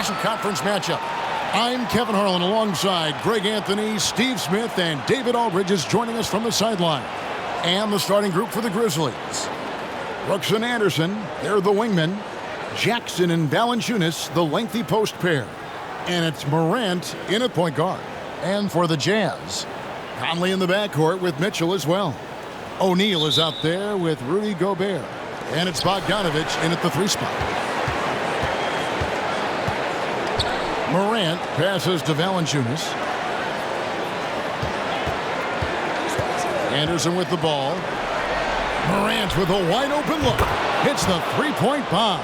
Western Conference matchup. I'm Kevin Harlan alongside Greg Anthony, Steve Smith, and David Aldridge is joining us from the sideline. And the starting group for the Grizzlies. Brooks and Anderson, they're the wingmen. Jackson and Valanciunas, the lengthy post pair. And it's Morant in at point guard. And for the Jazz, Conley in the backcourt with Mitchell as well. O'Neal is out there with Rudy Gobert. And it's Bogdanovich in at the 3 spot. Morant passes to Valanciunas. Anderson with the ball. Morant with a wide-open look. Hits the three-point bomb.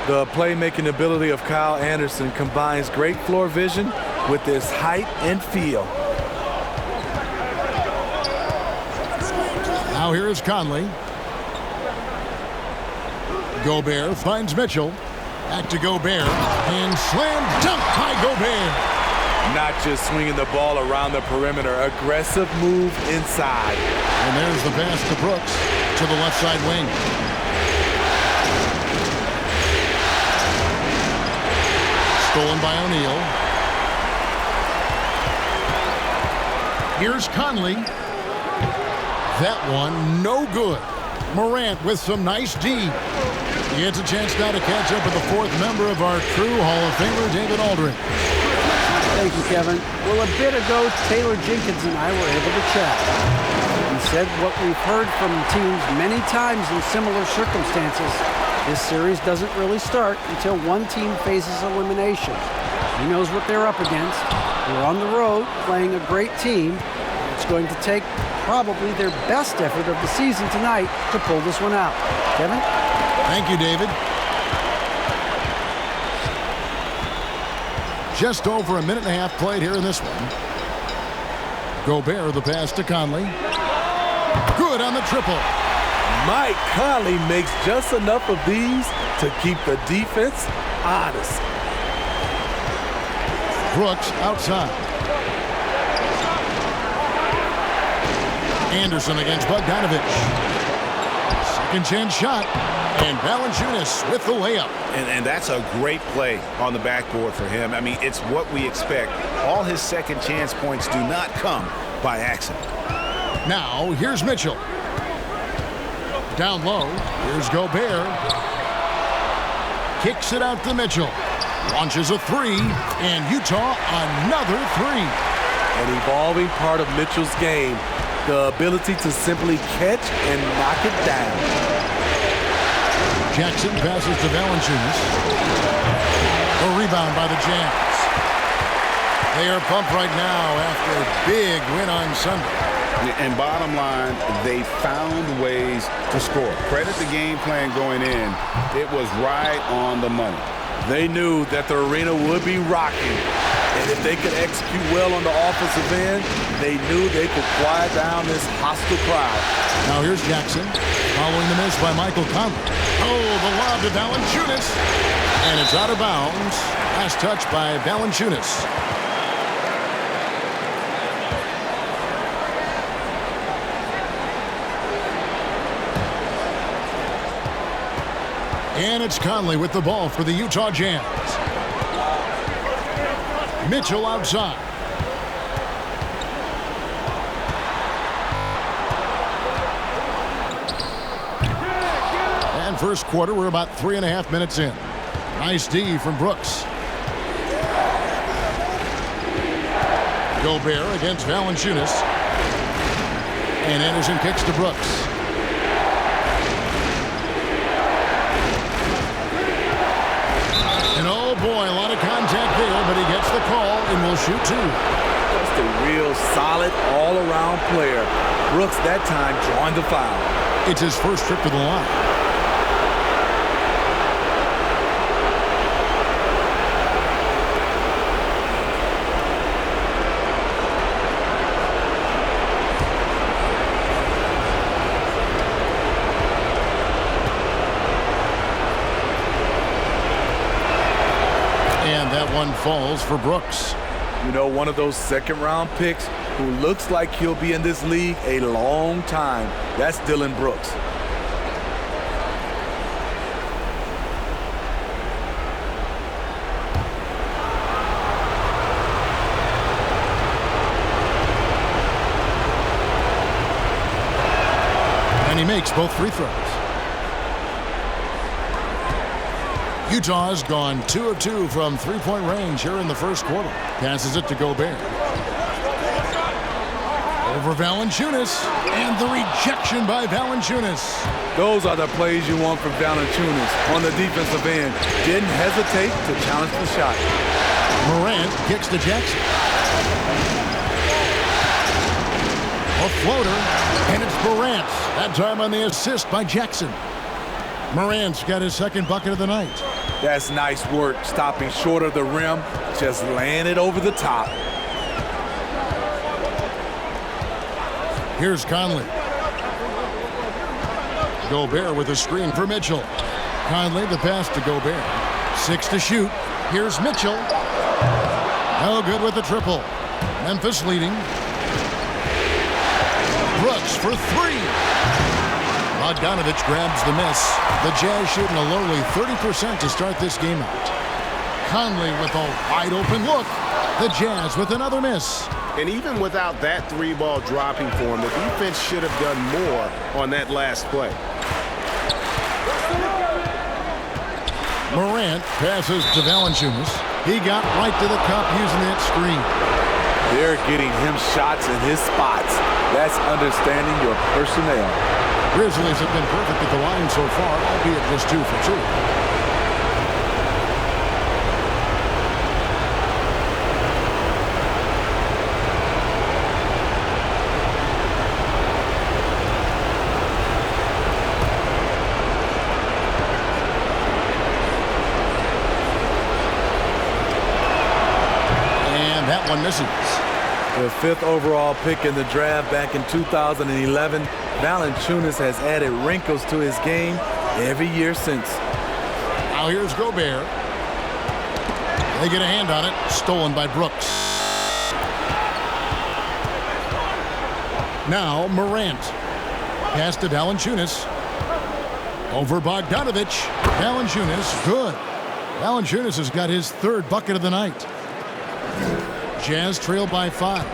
The playmaking ability of Kyle Anderson combines great floor vision with his height and feel. Now here is Conley. Gobert finds Mitchell. Back to Gobert, and slam dunk by Gobert. Not just swinging the ball around the perimeter, aggressive move inside. And there's the pass to Brooks to the left side wing. Stolen by O'Neal. Here's Conley. That one no good. Morant with some nice D. He gets a chance now to catch up with the 4th member of our crew, Hall of Famer David Aldridge. Thank you, Kevin. Well, a bit ago, Taylor Jenkins and I were able to chat. He said what we've heard from teams many times in similar circumstances. This series doesn't really start until one team faces elimination. He knows what they're up against. They're on the road playing a great team. It's going to take probably their best effort of the season tonight to pull this one out. Kevin? Thank you, David. Just over a minute and a half played here in this one. Gobert, the pass to Conley. Good on the triple. Mike Conley makes just enough of these to keep the defense honest. Brooks outside. Anderson against Bogdanovich. Second chance shot. And Valanciunas with the layup. And that's a great play on the backboard for him. I mean, it's what we expect. All his second chance points do not come by accident. Now, here's Mitchell. Down low, here's Gobert. Kicks it out to Mitchell. Launches a 3, and Utah another 3. An evolving part of Mitchell's game, the ability to simply catch and knock it down. Jackson passes to Valanciunas. A rebound by the Jazz. They are pumped right now after a big win on Sunday. And bottom line, they found ways to score. Credit the game plan going in. It was right on the money. They knew that the arena would be rocking. And if they could execute well on the offensive end, they knew they could quiet down this hostile crowd. Now here's Jackson, following the miss by Michael Conley. Oh, the lob to Valanciunas. And it's out of bounds. Last touch by Valanciunas. And it's Conley with the ball for the Utah Jazz. Mitchell outside. And first quarter, we're about 3.5 minutes in. Nice D from Brooks. Gobert against Valanciunas. And Anderson kicks to Brooks. And oh boy, a lot of contact there, but he gets the call and will shoot 2. Just a real solid all-around player. Brooks that time drawing the foul. It's his first trip to the line. And that one falls for Brooks. You know, one of those second-round picks who looks like he'll be in this league a long time. That's Dillon Brooks. he makes both free throws. Utah's gone 2 of 2 from three-point range here in the first quarter. Passes it to Gobert. Over Valanciunas, and the rejection by Valanciunas. Those are the plays you want from Valanciunas on the defensive end. Didn't hesitate to challenge the shot. Morant kicks to Jackson. A floater, and it's Morant. That time on the assist by Jackson. Morant's got his second bucket of the night. That's nice work, stopping short of the rim, just laying it over the top. Here's Conley. Gobert with a screen for Mitchell. Conley the pass to Gobert. 6 to shoot. Here's Mitchell. No good with the triple. Memphis leading. Brooks for 3. Bogdanovich grabs the miss. The Jazz shooting a lowly 30% to start this game out. Conley with a wide open look. The Jazz with another miss. And even without that 3-ball dropping for him, the defense should have done more on that last play. Morant passes to Valanciunas. He got right to the cup using that screen. They're getting him shots in his spots. That's understanding your personnel. Grizzlies have been perfect at the line so far, albeit just 2 for 2. That one misses. The 5th overall pick in the draft back in 2011, Valanciunas has added wrinkles to his game every year since. Now here's Gobert. They get a hand on it. Stolen by Brooks. Now Morant. Pass to Valanciunas. Over Bogdanovich. Valanciunas, good. Valanciunas has got his 3rd bucket of the night. Jazz trail by 5.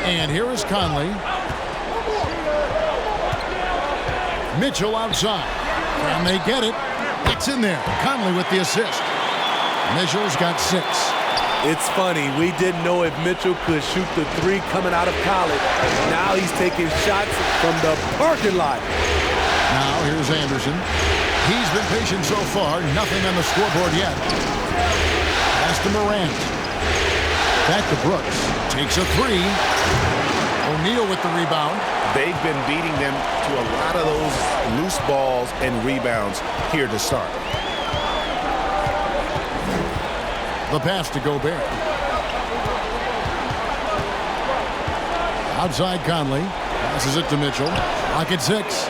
And here is Conley. Mitchell outside. Can they get it? It's in there. Conley with the assist. Mitchell's got 6. It's funny, we didn't know if Mitchell could shoot the 3 coming out of college. Now he's taking shots from the parking lot. Now here's Anderson. He's been patient so far. Nothing on the scoreboard yet. Pass to Morant. Back to Brooks. Takes a 3. O'Neal with the rebound. They've been beating them to a lot of those loose balls and rebounds here to start. The pass to Gobert. Outside Conley. Passes it to Mitchell. Pocket 6.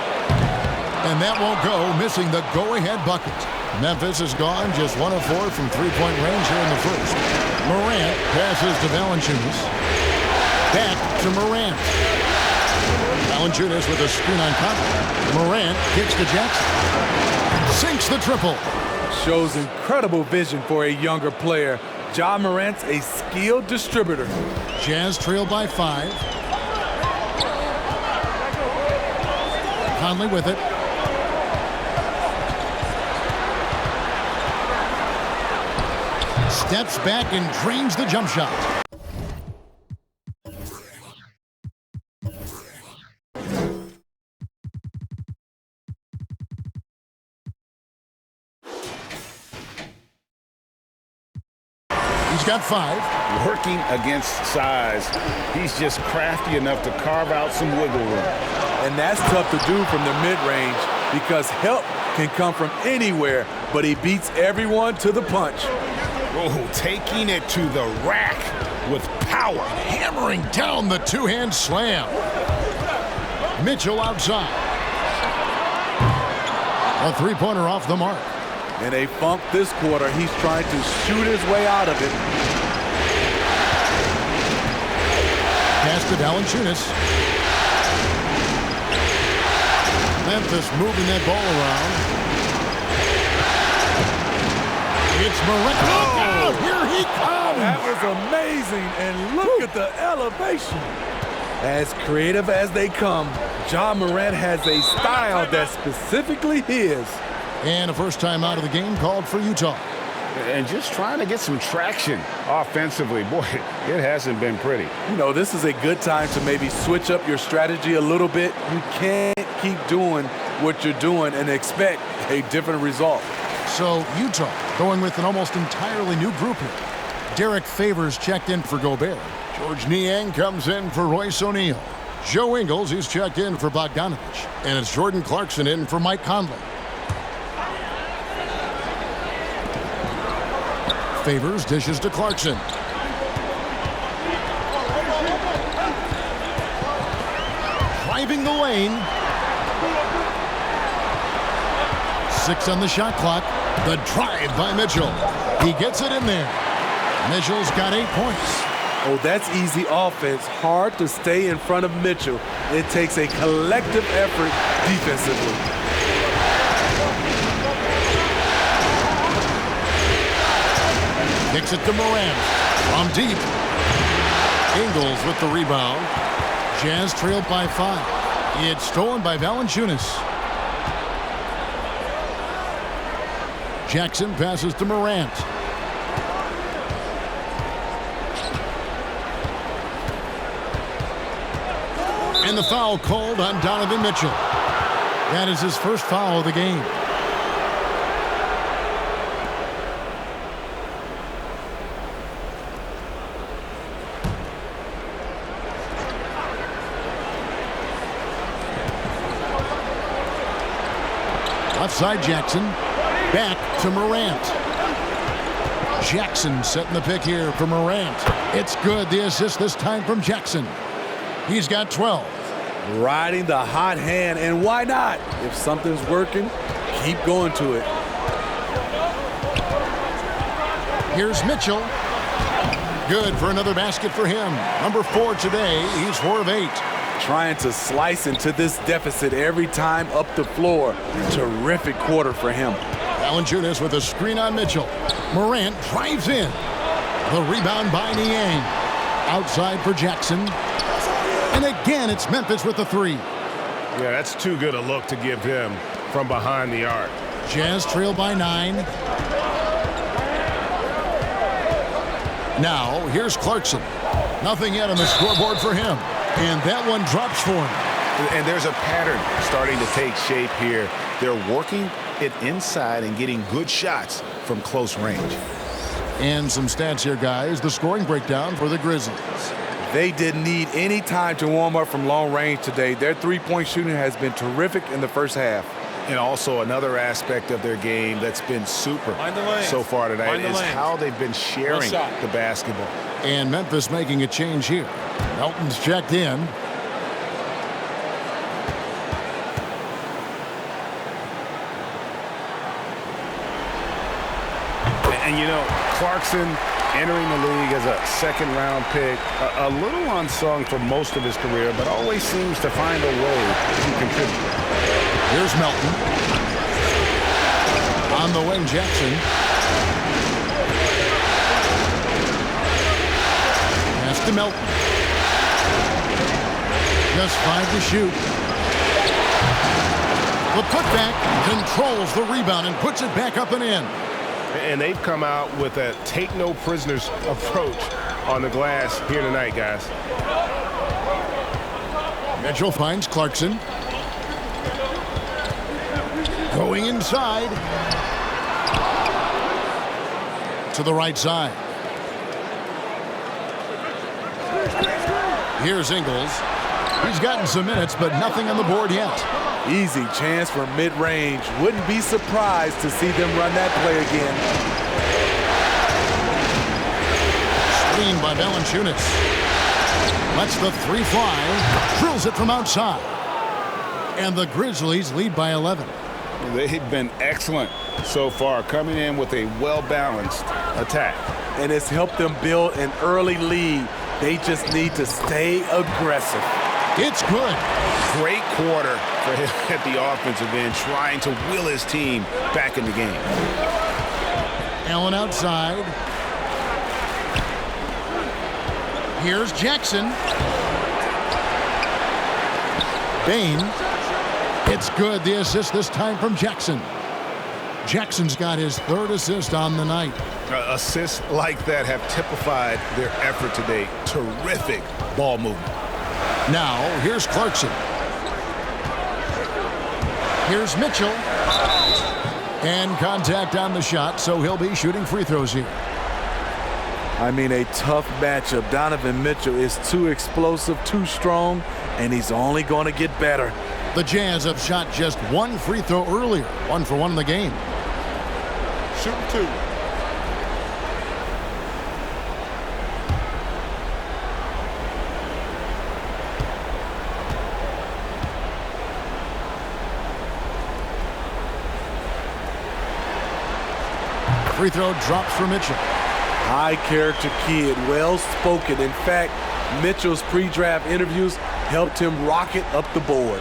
And that won't go, missing the go-ahead bucket. Memphis has gone just 1 of 4 from three-point range here in the first. Morant passes to Valanciunas. Back to Morant. Valanciunas with a screen on Conley. Morant kicks to Jackson. Sinks the triple. Shows incredible vision for a younger player. Ja Morant's a skilled distributor. Jazz trail by 5. Conley with it. Steps back and drains the jump shot. He's got 5. Working against size, he's just crafty enough to carve out some wiggle room. And that's tough to do from the mid-range because help can come from anywhere, but he beats everyone to the punch. Oh, taking it to the rack with power. Hammering down the two-hand slam. Mitchell outside. A three-pointer off the mark. In a funk this quarter, he's trying to shoot his way out of it. Pass to Valanciunas. Memphis moving that ball around. It's Morant. Look out! Here he comes! That was amazing, and look at the elevation. As creative as they come, Ja Morant has a style that's specifically his. And a first time out of the game called for Utah. And just trying to get some traction offensively. Boy, it hasn't been pretty. You know, this is a good time to maybe switch up your strategy a little bit. You can't keep doing what you're doing and expect a different result. So Utah going with an almost entirely new group here. Derek Favors checked in for Gobert. George Niang comes in for Royce O'Neal. Joe Ingles, he's checked in for Bogdanovich. And it's Jordan Clarkson in for Mike Conley. Favors dishes to Clarkson. Driving the lane. 6 on the shot clock. The drive by Mitchell. He gets it in there. Mitchell's got 8 points. Oh, that's easy offense. Hard to stay in front of Mitchell. It takes a collective effort defensively. Kicks it to Morant. From deep. Ingles with the rebound. Jazz trailed by 5. It's stolen by Valanciunas. Jackson passes to Morant. And the foul called on Donovan Mitchell. That is his first foul of the game. Left side Jackson. Back to Morant. Jackson setting the pick here for Morant. It's good. The assist this time from Jackson. He's got 12. Riding the hot hand, and why not? If something's working, keep going to it. Here's Mitchell. Good for another basket for him. Number 4 today. He's 4 of 8. Trying to slice into this deficit every time up the floor. Terrific quarter for him. Valanciunas with a screen on Mitchell. Morant drives in. The rebound by Niang. Outside for Jackson. And again, it's Memphis with the 3. Yeah, that's too good a look to give him from behind the arc. Jazz trail by 9. Now, here's Clarkson. Nothing yet on the scoreboard for him. And that one drops for him. And there's a pattern starting to take shape here. They're working it inside and getting good shots from close range. And some stats here, guys. The scoring breakdown for the Grizzlies. They didn't need any time to warm up from long range today. Their three-point shooting has been terrific in the first half. And also another aspect of their game that's been super so far tonight is how they've been sharing the basketball. And Memphis making a change here. Melton's checked in. And you know, Clarkson entering the league as a second-round pick, a little unsung for most of his career, but always seems to find a way to contribute. Here's Melton. On the wing, Jackson. Pass to Melton. Just 5 to shoot. The putback controls the rebound and puts it back up and in. And they've come out with a take-no-prisoners approach on the glass here tonight, guys. Mitchell finds Clarkson. Going inside. To the right side. Here's Ingles. He's gotten some minutes, but nothing on the board yet. Easy chance for mid-range. Wouldn't be surprised to see them run that play again. Screen by Valanciunas. Lets the 3 fly. Drills it from outside. And the Grizzlies lead by 11. They've been excellent so far, coming in with a well-balanced attack. And it's helped them build an early lead. They just need to stay aggressive. It's good. Great quarter for him at the offensive end, trying to will his team back in the game. Allen outside. Here's Jackson. Bain. It's good. The assist this time from Jackson. Jackson's got his 3rd assist on the night. Assists like that have typified their effort today. Terrific ball movement. Now, here's Clarkson. Here's Mitchell. And contact on the shot, so he'll be shooting free throws here. I mean, a tough matchup. Donovan Mitchell is too explosive, too strong, and he's only going to get better. The Jazz have shot just 1 free throw earlier, 1 for 1 in the game. Shoot 2. Free throw drops for Mitchell. High character kid, well spoken. In fact, Mitchell's pre-draft interviews helped him rocket up the board.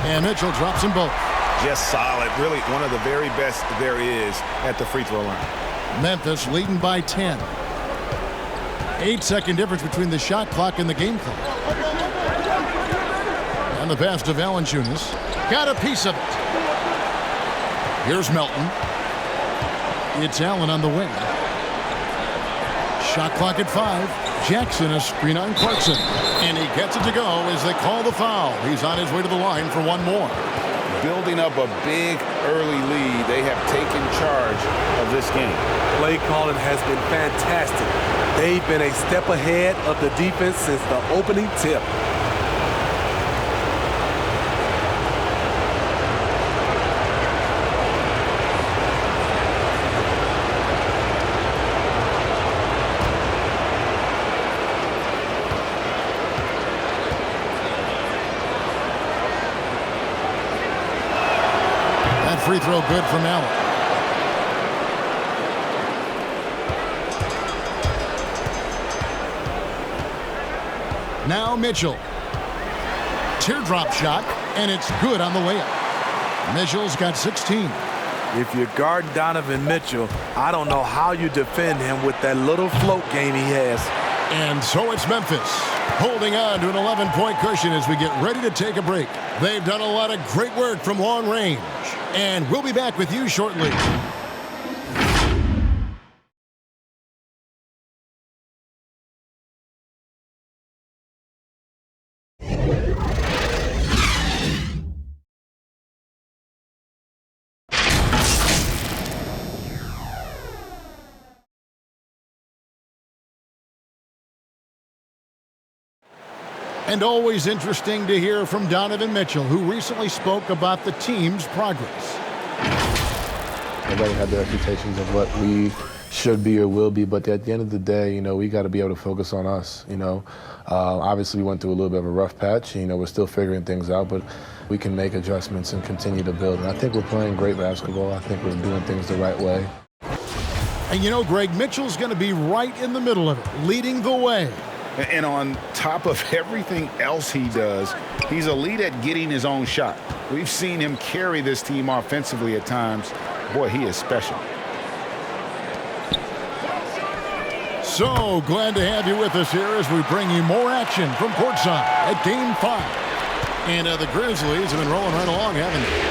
And Mitchell drops them both. Just solid. Really one of the very best there is at the free throw line. Memphis leading by 10. 8-second difference between the shot clock and the game clock. And the pass to Valanciunas. Got a piece of it. Here's Melton. It's Allen on the wing. Shot clock at 5. Jackson a screen on Clarkson. And he gets it to go as they call the foul. He's on his way to the line for 1 more. Building up a big early lead, they have taken charge of this game. Play calling has been fantastic. They've been a step ahead of the defense since the opening tip. Free throw good from Allen. Now Mitchell. Teardrop shot, and it's good on the layup. Mitchell's got 16. If you guard Donovan Mitchell, I don't know how you defend him with that little float game he has. And so it's Memphis holding on to an 11-point cushion as we get ready to take a break. They've done a lot of great work from long range. And we'll be back with you shortly. And always interesting to hear from Donovan Mitchell, who recently spoke about the team's progress. Everybody had their expectations of what we should be or will be, but at the end of the day, we got to be able to focus on us. Obviously we went through a little bit of a rough patch. We're still figuring things out, but we can make adjustments and continue to build. And I think we're playing great basketball. I think we're doing things the right way. And Greg, Mitchell's going to be right in the middle of it, leading the way. And on top of everything else he does, he's elite at getting his own shot. We've seen him carry this team offensively at times. Boy, he is special. So glad to have you with us here as we bring you more action from courtside at Game 5. And the Grizzlies have been rolling right along, haven't they?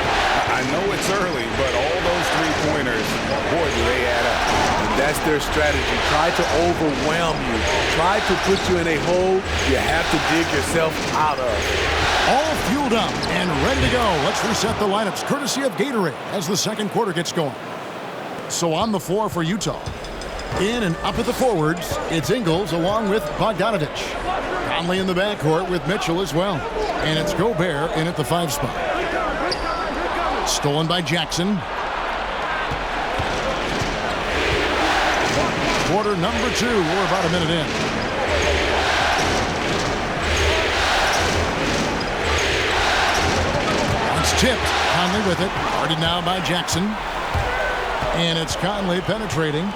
I know it's early, but all those three-pointers, boy, do they add up. And that's their strategy. Try to overwhelm you. Try to put you in a hole you have to dig yourself out of. All fueled up and ready to go. Let's reset the lineups courtesy of Gatorade as the second quarter gets going. So on the floor for Utah. In and up at the forwards, it's Ingles along with Bogdanovich. Conley in the backcourt with Mitchell as well. And it's Gobert in at the 5 spot. Stolen by Jackson. Quarter number 2. We're about a minute in. It's tipped. Conley with it. Guarded now by Jackson. And it's Conley penetrating.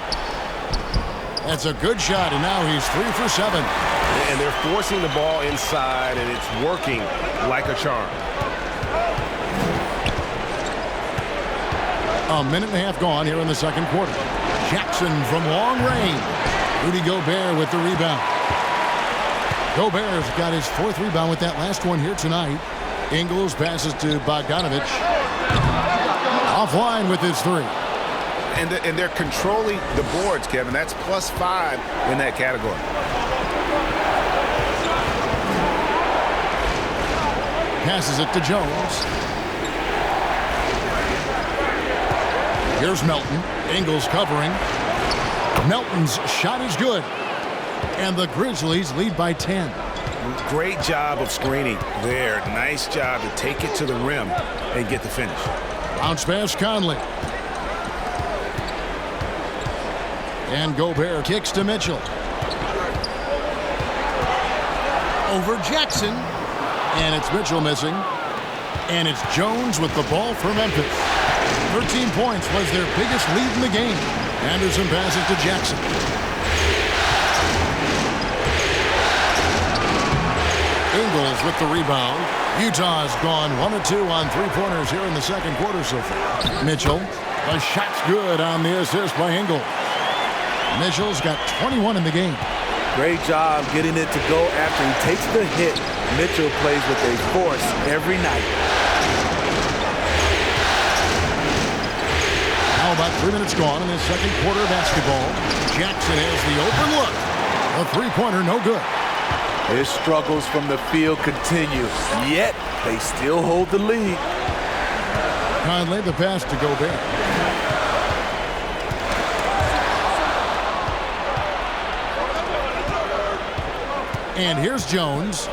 That's a good shot, and now he's 3 for 7. And they're forcing the ball inside, and it's working like a charm. A minute and a half gone here in the second quarter. Jackson from long range. Rudy Gobert with the rebound. Gobert's got his 4th rebound with that last one here tonight. Ingles passes to Bogdanovic. Offline with his 3. And they're controlling the boards, Kevin. That's +5 in that category. Passes it to Jones. Here's Melton. Ingles covering. Melton's shot is good. And the Grizzlies lead by 10. Great job of screening there. Nice job to take it to the rim and get the finish. Bounce pass Conley. And Gobert kicks to Mitchell. Over Jackson. And it's Mitchell missing. And it's Jones with the ball for Memphis. 13 points was their biggest lead in the game. Anderson passes to Jackson. Ingles with the rebound. Utah's gone 1 of 2 on 3-pointers here in the second quarter so far. Mitchell. The shot's good on the assist by Ingles. Mitchell's got 21 in the game. Great job getting it to go after he takes the hit. Mitchell plays with a force every night. Now about 3 minutes gone in the second quarter of basketball. Jackson has the open look. A 3-pointer, no good. His struggles from the field continue, yet they still hold the lead. Conley the pass to Gobert. And here's Jones.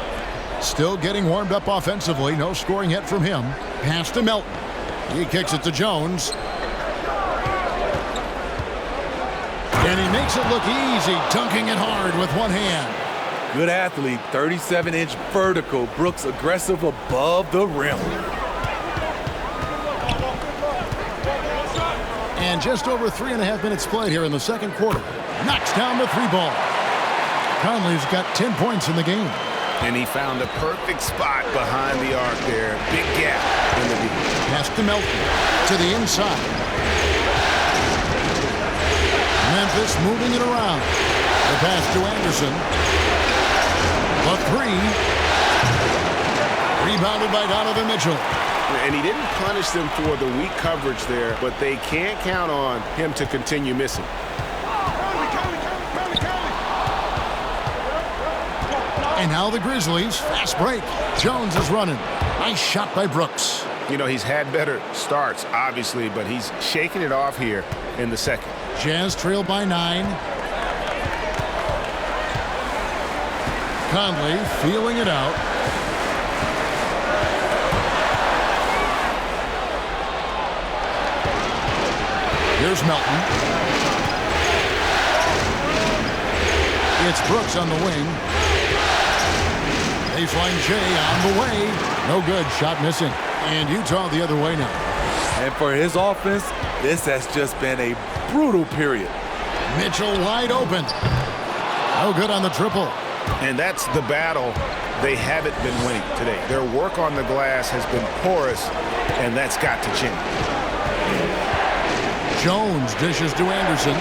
Still getting warmed up offensively. No scoring yet from him. Pass to Melton. He kicks it to Jones. And he makes it look easy, dunking it hard with one hand. Good athlete, 37-inch vertical. Brooks aggressive above the rim. And just over 3.5 minutes played here in the second quarter. Knocks down the 3 ball. Conley's got 10 points in the game. And he found the perfect spot behind the arc there. Big gap in the deep. Pass to Melton. To the inside. Memphis moving it around. The pass to Anderson. A 3. Rebounded by Donovan Mitchell. And he didn't punish them for the weak coverage there, but they can't count on him to continue missing. And now the Grizzlies. Fast break. Jones is running. Nice shot by Brooks. You know, he's had better starts, obviously, but he's shaking it off here in the second. Jazz trail by 9. Conley feeling it out. Here's Melton. It's Brooks on the wing. Baseline J on the way. No good. Shot missing. And Utah the other way now. And for his offense, this has just been a brutal period. Mitchell wide open. No good on the triple. And that's the battle they haven't been winning today. Their work on the glass has been porous, and that's got to change. Jones dishes to Anderson.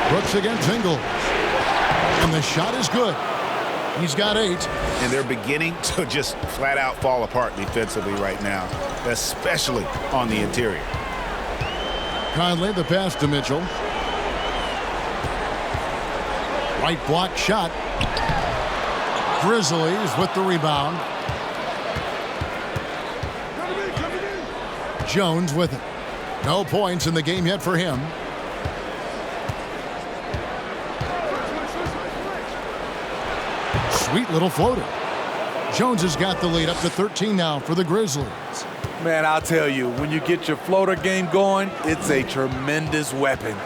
Brooks against Ingles. And the shot is good. He's got 8. And they're beginning to just flat out fall apart defensively right now, especially on the interior. Conley the pass to Mitchell. Right block shot. Grizzlies with the rebound. Jones with it. No points in the game yet for him. Sweet little floater. Jones has got the lead up to 13 now for the Grizzlies. Man, I'll tell you, when you get your floater game going, it's a tremendous weapon.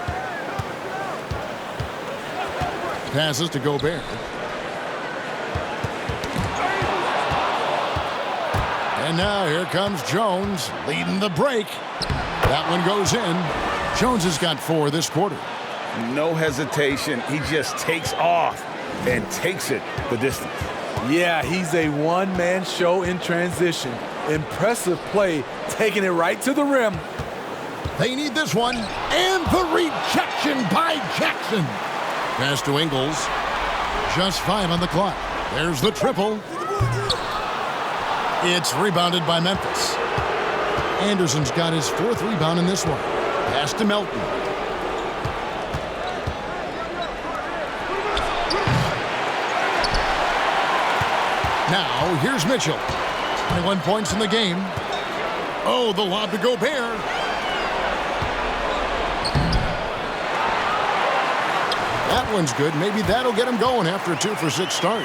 Passes to Gobert. And now here comes Jones leading the break. That one goes in. Jones has got 4 this quarter. No hesitation. He just takes off and takes it the distance. Yeah, he's a one-man show in transition. Impressive play, taking it right to the rim. They need this one. And the rejection by Jackson. Pass to Ingles. Just 5 on the clock. There's the triple. It's rebounded by Memphis. Anderson's got his 4th rebound in this one. Pass to Melton. Now, here's Mitchell. 21 points in the game. Oh, the lob to Gobert. That one's good. Maybe that'll get him going after a 2-for-6 start.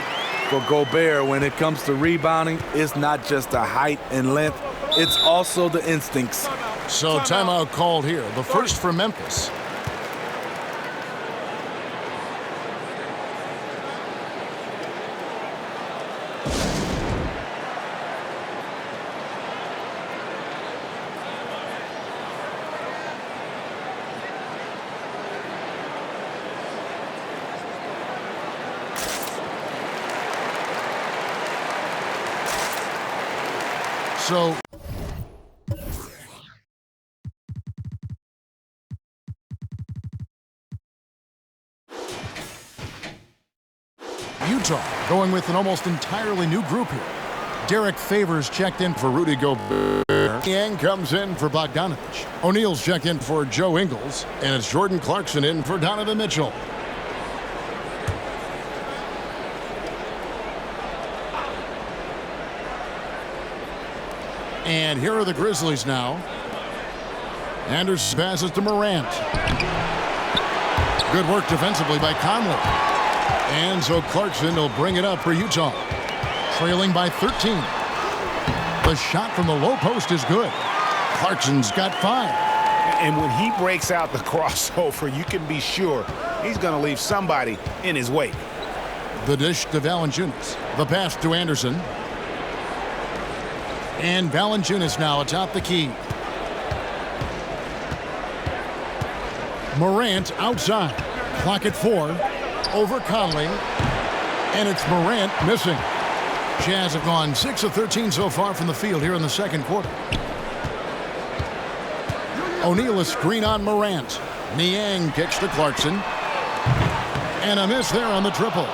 For Gobert, when it comes to rebounding, it's not just the height and length, it's also the instincts. So timeout called here. The first for Memphis. So Utah going with an almost entirely new group here. Derek Favors checked in for Rudy Gobert. Yang comes in for Bogdanovich. O'Neal's checked in for Joe Ingles. And it's Jordan Clarkson in for Donovan Mitchell. And here are the Grizzlies now. Anderson passes to Morant. Good work defensively by Conley. And so Clarkson will bring it up for Utah. Trailing by 13. The shot from the low post is good. Clarkson's got 5. And when he breaks out the crossover, you can be sure he's going to leave somebody in his wake. The dish to Valanciunas. The pass to Anderson. And Valanciunas now atop the key. Morant outside. Clock at 4. Over Conley. And it's Morant missing. Jazz have gone 6 of 13 so far from the field here in the second quarter. O'Neal a screen on Morant. Niang kicks to Clarkson. And a miss there on the triple.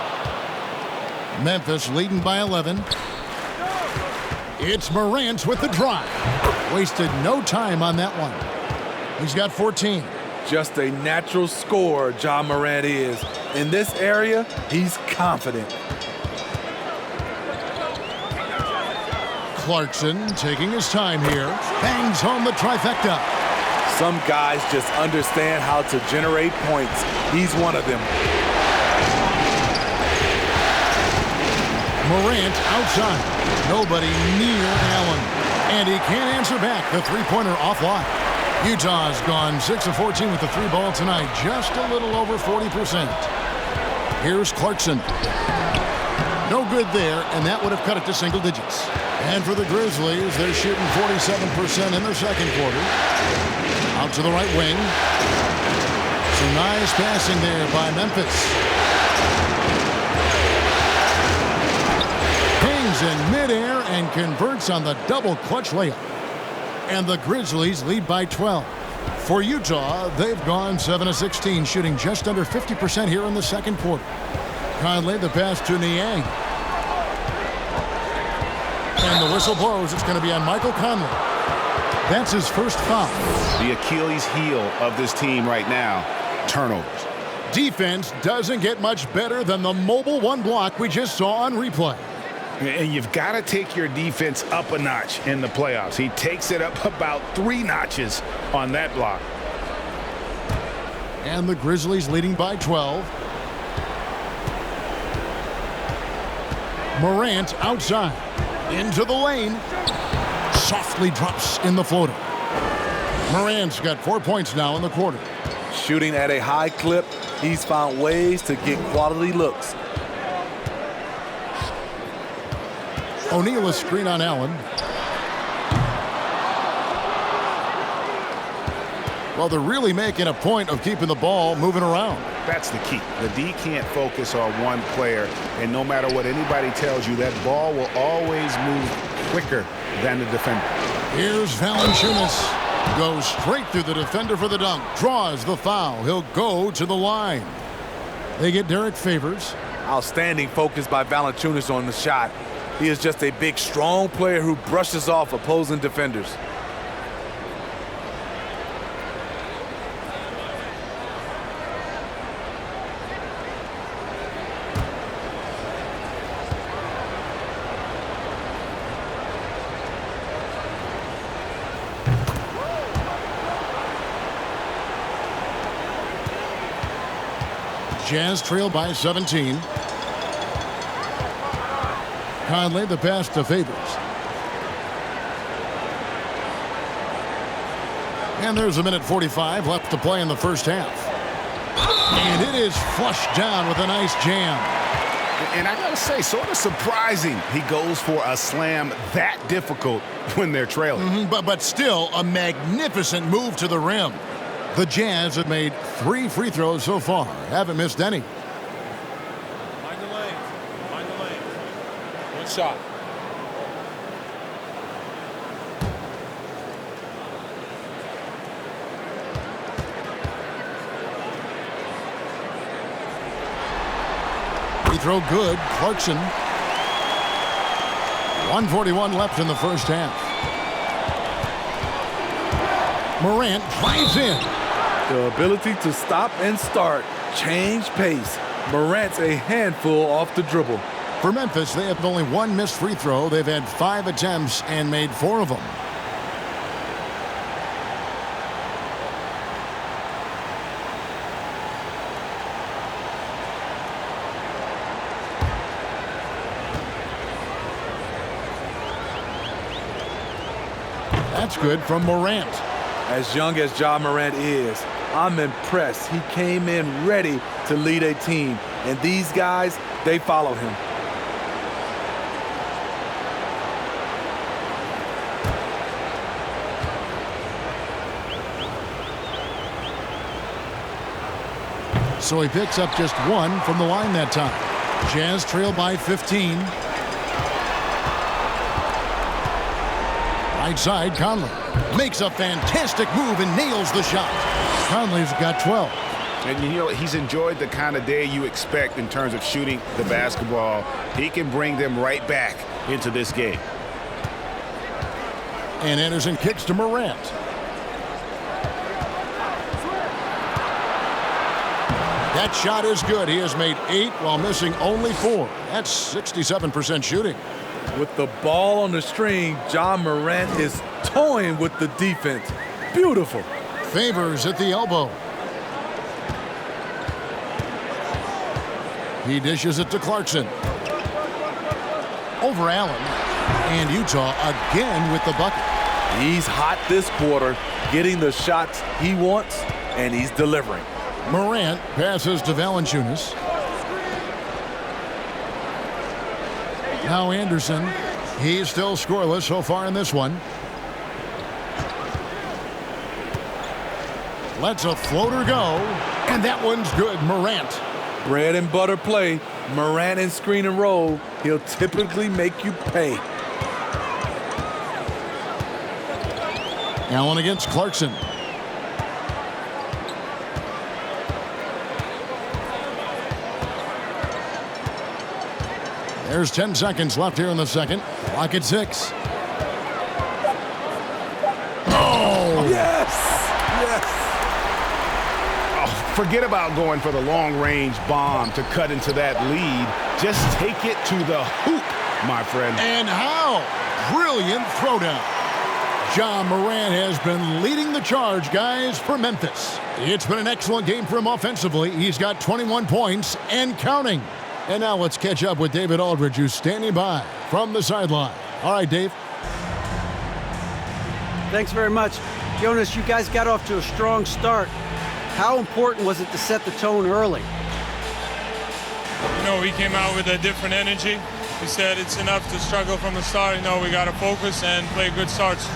Memphis leading by 11. It's Morant with the drive. Wasted no time on that one. He's got 14. Just a natural scorer, John Morant is. In this area, he's confident. Clarkson taking his time here. Bangs home the trifecta. Some guys just understand how to generate points. He's one of them. Morant outside. Nobody near Allen. And he can't answer back. The three-pointer offline. Utah's gone 6 of 14 with the 3 ball tonight. Just a little over 40%. Here's Clarkson. No good there, and that would have cut it to single digits. And for the Grizzlies, they're shooting 47% in their second quarter. Out to the right wing. Some nice passing there by Memphis. Hangs in midair and converts on the double clutch layup. And the Grizzlies lead by 12. For Utah, they've gone 7 of 16, shooting just under 50% here in the second quarter. Conley, the pass to Niang. And the whistle blows. It's going to be on Michael Conley. That's his first foul. The Achilles heel of this team right now, turnovers. Defense doesn't get much better than the mobile one block we just saw on replay. And you've got to take your defense up a notch in the playoffs. He takes it up about 3 notches on that block. And the Grizzlies leading by 12. Morant outside. Into the lane. Softly drops in the floater. Morant's got 4 points now in the quarter. Shooting at a high clip, he's found ways to get quality looks. O'Neal a screen on Allen. Well, they're really making a point of keeping the ball moving around. That's the key. The D can't focus on one player, and no matter what anybody tells you, that ball will always move quicker than the defender. Here's Valanciunas. Goes straight through the defender for the dunk. Draws the foul. He'll go to the line. They get Derek Favors. Outstanding focus by Valanciunas on the shot. He is just a big, strong player who brushes off opposing defenders. Jazz trail by 17. Conley the pass to Favors. And there's 1:45 left to play in the first half. And it is flushed down with a nice jam. And I gotta say, sort of surprising he goes for a slam that difficult when they're trailing. But still a magnificent move to the rim. The Jazz have made 3 free throws so far. Haven't missed any. Find the lane. Find the lane. One shot. Free throw good. Clarkson. 1:41 left in the first half. Morant drives in. The ability to stop and start, change pace. Morant's a handful off the dribble. For Memphis, they have only 1 missed free throw. They've had 5 attempts and made 4 of them. That's good from Morant. As young as Ja Morant is, I'm impressed. He came in ready to lead a team. And these guys, they follow him. So he picks up just 1 from the line that time. Jazz trail by 15. Right side, Conley makes a fantastic move and nails the shot. Conley's got 12. And you know, he's enjoyed the kind of day you expect in terms of shooting the basketball. He can bring them right back into this game. And Anderson kicks to Morant. That shot is good. He has made 8 while missing only 4. That's 67% shooting. With the ball on the string, Ja Morant is toying with the defense. Beautiful. Favors at the elbow. He dishes it to Clarkson. Over Allen. And Utah again with the bucket. He's hot this quarter, getting the shots he wants, and he's delivering. Morant passes to Valanciunas. Now Anderson. He's still scoreless so far in this one. Lets a floater go. And that one's good. Morant. Bread and butter play. Morant and screen and roll. He'll typically make you pay. Allen against Clarkson. There's 10 seconds left here in the second. Clock at 6. Oh! Yes! Yes! Oh, forget about going for the long-range bomb to cut into that lead. Just take it to the hoop, my friend. And how? Brilliant throwdown. Ja Morant has been leading the charge, guys, for Memphis. It's been an excellent game for him offensively. He's got 21 points and counting. And now let's catch up with David Aldridge, who's standing by from the sideline. All right, Dave. Thanks very much. Jonas, you guys got off to a strong start. How important was it to set the tone early? You know, we came out with a different energy. We said it's enough to struggle from the start. You know, we got to focus and play good starts.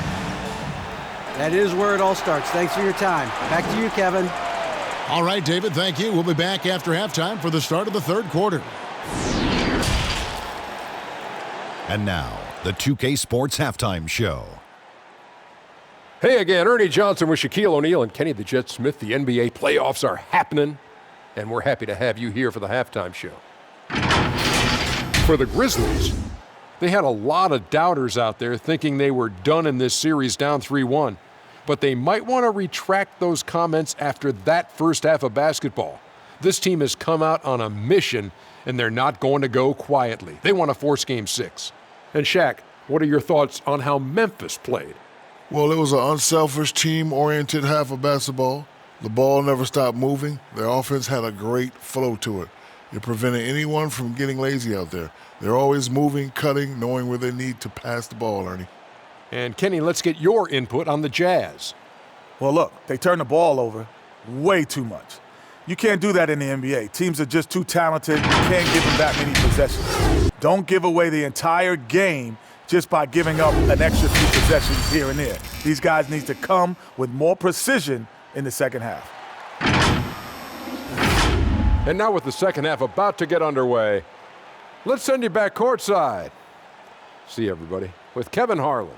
That is where it all starts. Thanks for your time. Back to you, Kevin. All right, David, thank you. We'll be back after halftime for the start of the third quarter. And now, the 2K Sports Halftime Show. Hey again, Ernie Johnson with Shaquille O'Neal and Kenny the Jet Smith. The NBA playoffs are happening, and we're happy to have you here for the halftime show. For the Grizzlies, they had a lot of doubters out there thinking they were done in this series down 3-1, but they might want to retract those comments after that first half of basketball. This team has come out on a mission, and they're not going to go quietly. They want to force Game 6. And Shaq, what are your thoughts on how Memphis played? Well, it was an unselfish, team-oriented half of basketball. The ball never stopped moving. Their offense had a great flow to it. It prevented anyone from getting lazy out there. They're always moving, cutting, knowing where they need to pass the ball, Ernie. And Kenny, let's get your input on the Jazz. Well, look, they turn the ball over way too much. You can't do that in the NBA. Teams are just too talented. You can't give them that many possessions. Don't give away the entire game just by giving up an extra few possessions here and there. These guys need to come with more precision in the second half. And now with the second half about to get underway, let's send you back courtside. See everybody with Kevin Harlan.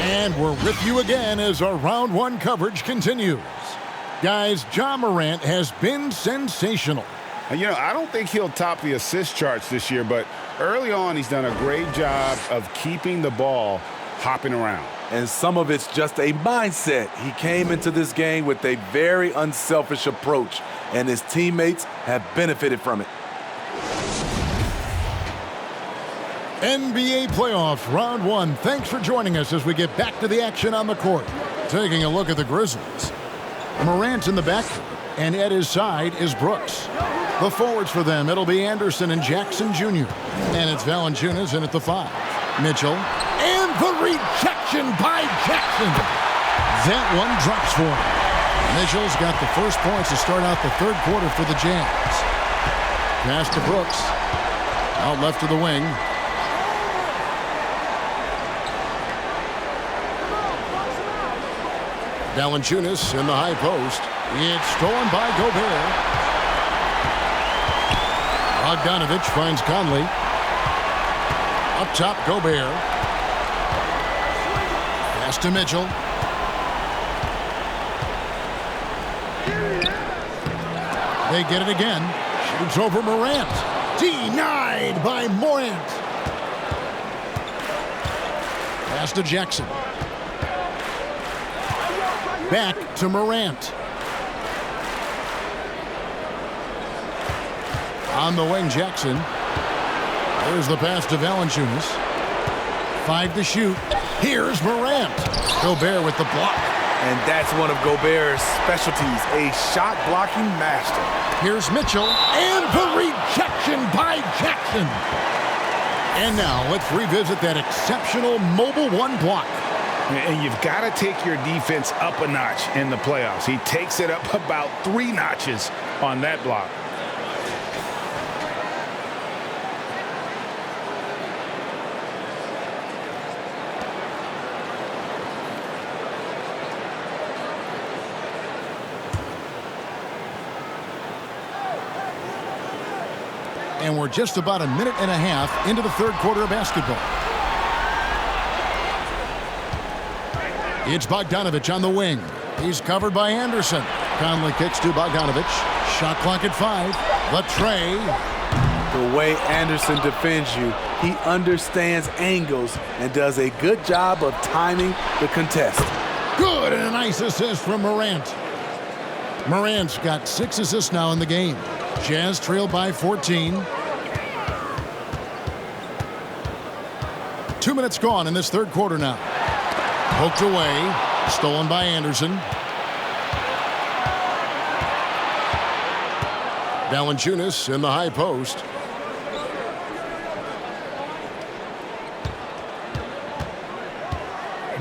And we're with you again as our round one coverage continues. Guys, Ja Morant has been sensational. You know, I don't think he'll top the assist charts this year, but early on he's done a great job of keeping the ball hopping around. And some of it's just a mindset. He came into this game with a very unselfish approach, and his teammates have benefited from it. NBA playoffs, round one. Thanks for joining us as we get back to the action on the court. Taking a look at the Grizzlies. Morant in the backcourt, and at his side is Brooks. The forwards for them, it'll be Anderson and Jackson Jr. And it's Valanciunas in at the 5. Mitchell, and the rejection by Jackson. That one drops for him. Mitchell's got the first points to start out the third quarter for the Jazz. Pass to Brooks. Out left to the wing. Valanciunas in the high post. It's stolen by Gobert. Bogdanovich finds Conley. Up top, Gobert. Pass to Mitchell. They get it again. Shoots over Morant. Denied by Morant. Pass to Jackson. Back to Morant. On the wing, Jackson. There's the pass to Valanciunas. 5 to shoot. Here's Morant. Gobert with the block. And that's one of Gobert's specialties, a shot-blocking master. Here's Mitchell. And the rejection by Jackson. And now let's revisit that exceptional mobile one block. And you've got to take your defense up a notch in the playoffs. He takes it up about 3 notches on that block. And we're just about a minute and a half into the third quarter of basketball. It's Bogdanovich on the wing. He's covered by Anderson. Conley kicks to Bogdanovich. Shot clock at 5. The tray. The way Anderson defends you, he understands angles and does a good job of timing the contest. Good, and a nice assist from Morant. Morant's got 6 assists now in the game. Jazz trail by 14. 2 minutes gone in this third quarter now. Poked away. Stolen by Anderson. Valanciunas in the high post.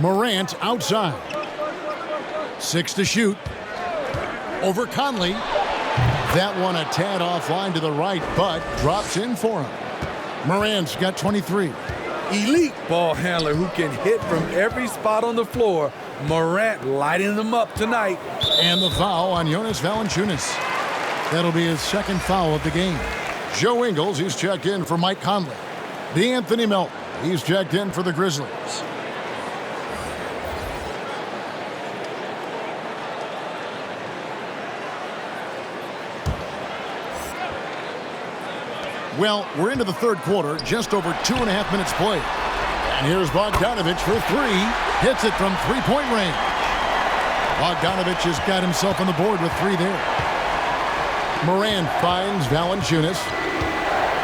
Morant outside. 6 to shoot. Over Conley. That one a tad offline to the right, but drops in for him. Morant's got 23. elite ball handler who can hit from every spot on the floor. Morant lighting them up tonight. And the foul on Jonas Valanciunas. That'll be his second foul of the game. Joe Ingles, he's checked in for Mike Conley. DeAnthony Melton, he's checked in for the Grizzlies. Well, we're into the third quarter, just over 2.5 minutes played. And here's Bogdanovich for three. Hits it from three-point range. Bogdanovich has got himself on the board with three there. Morant finds Valanciunas.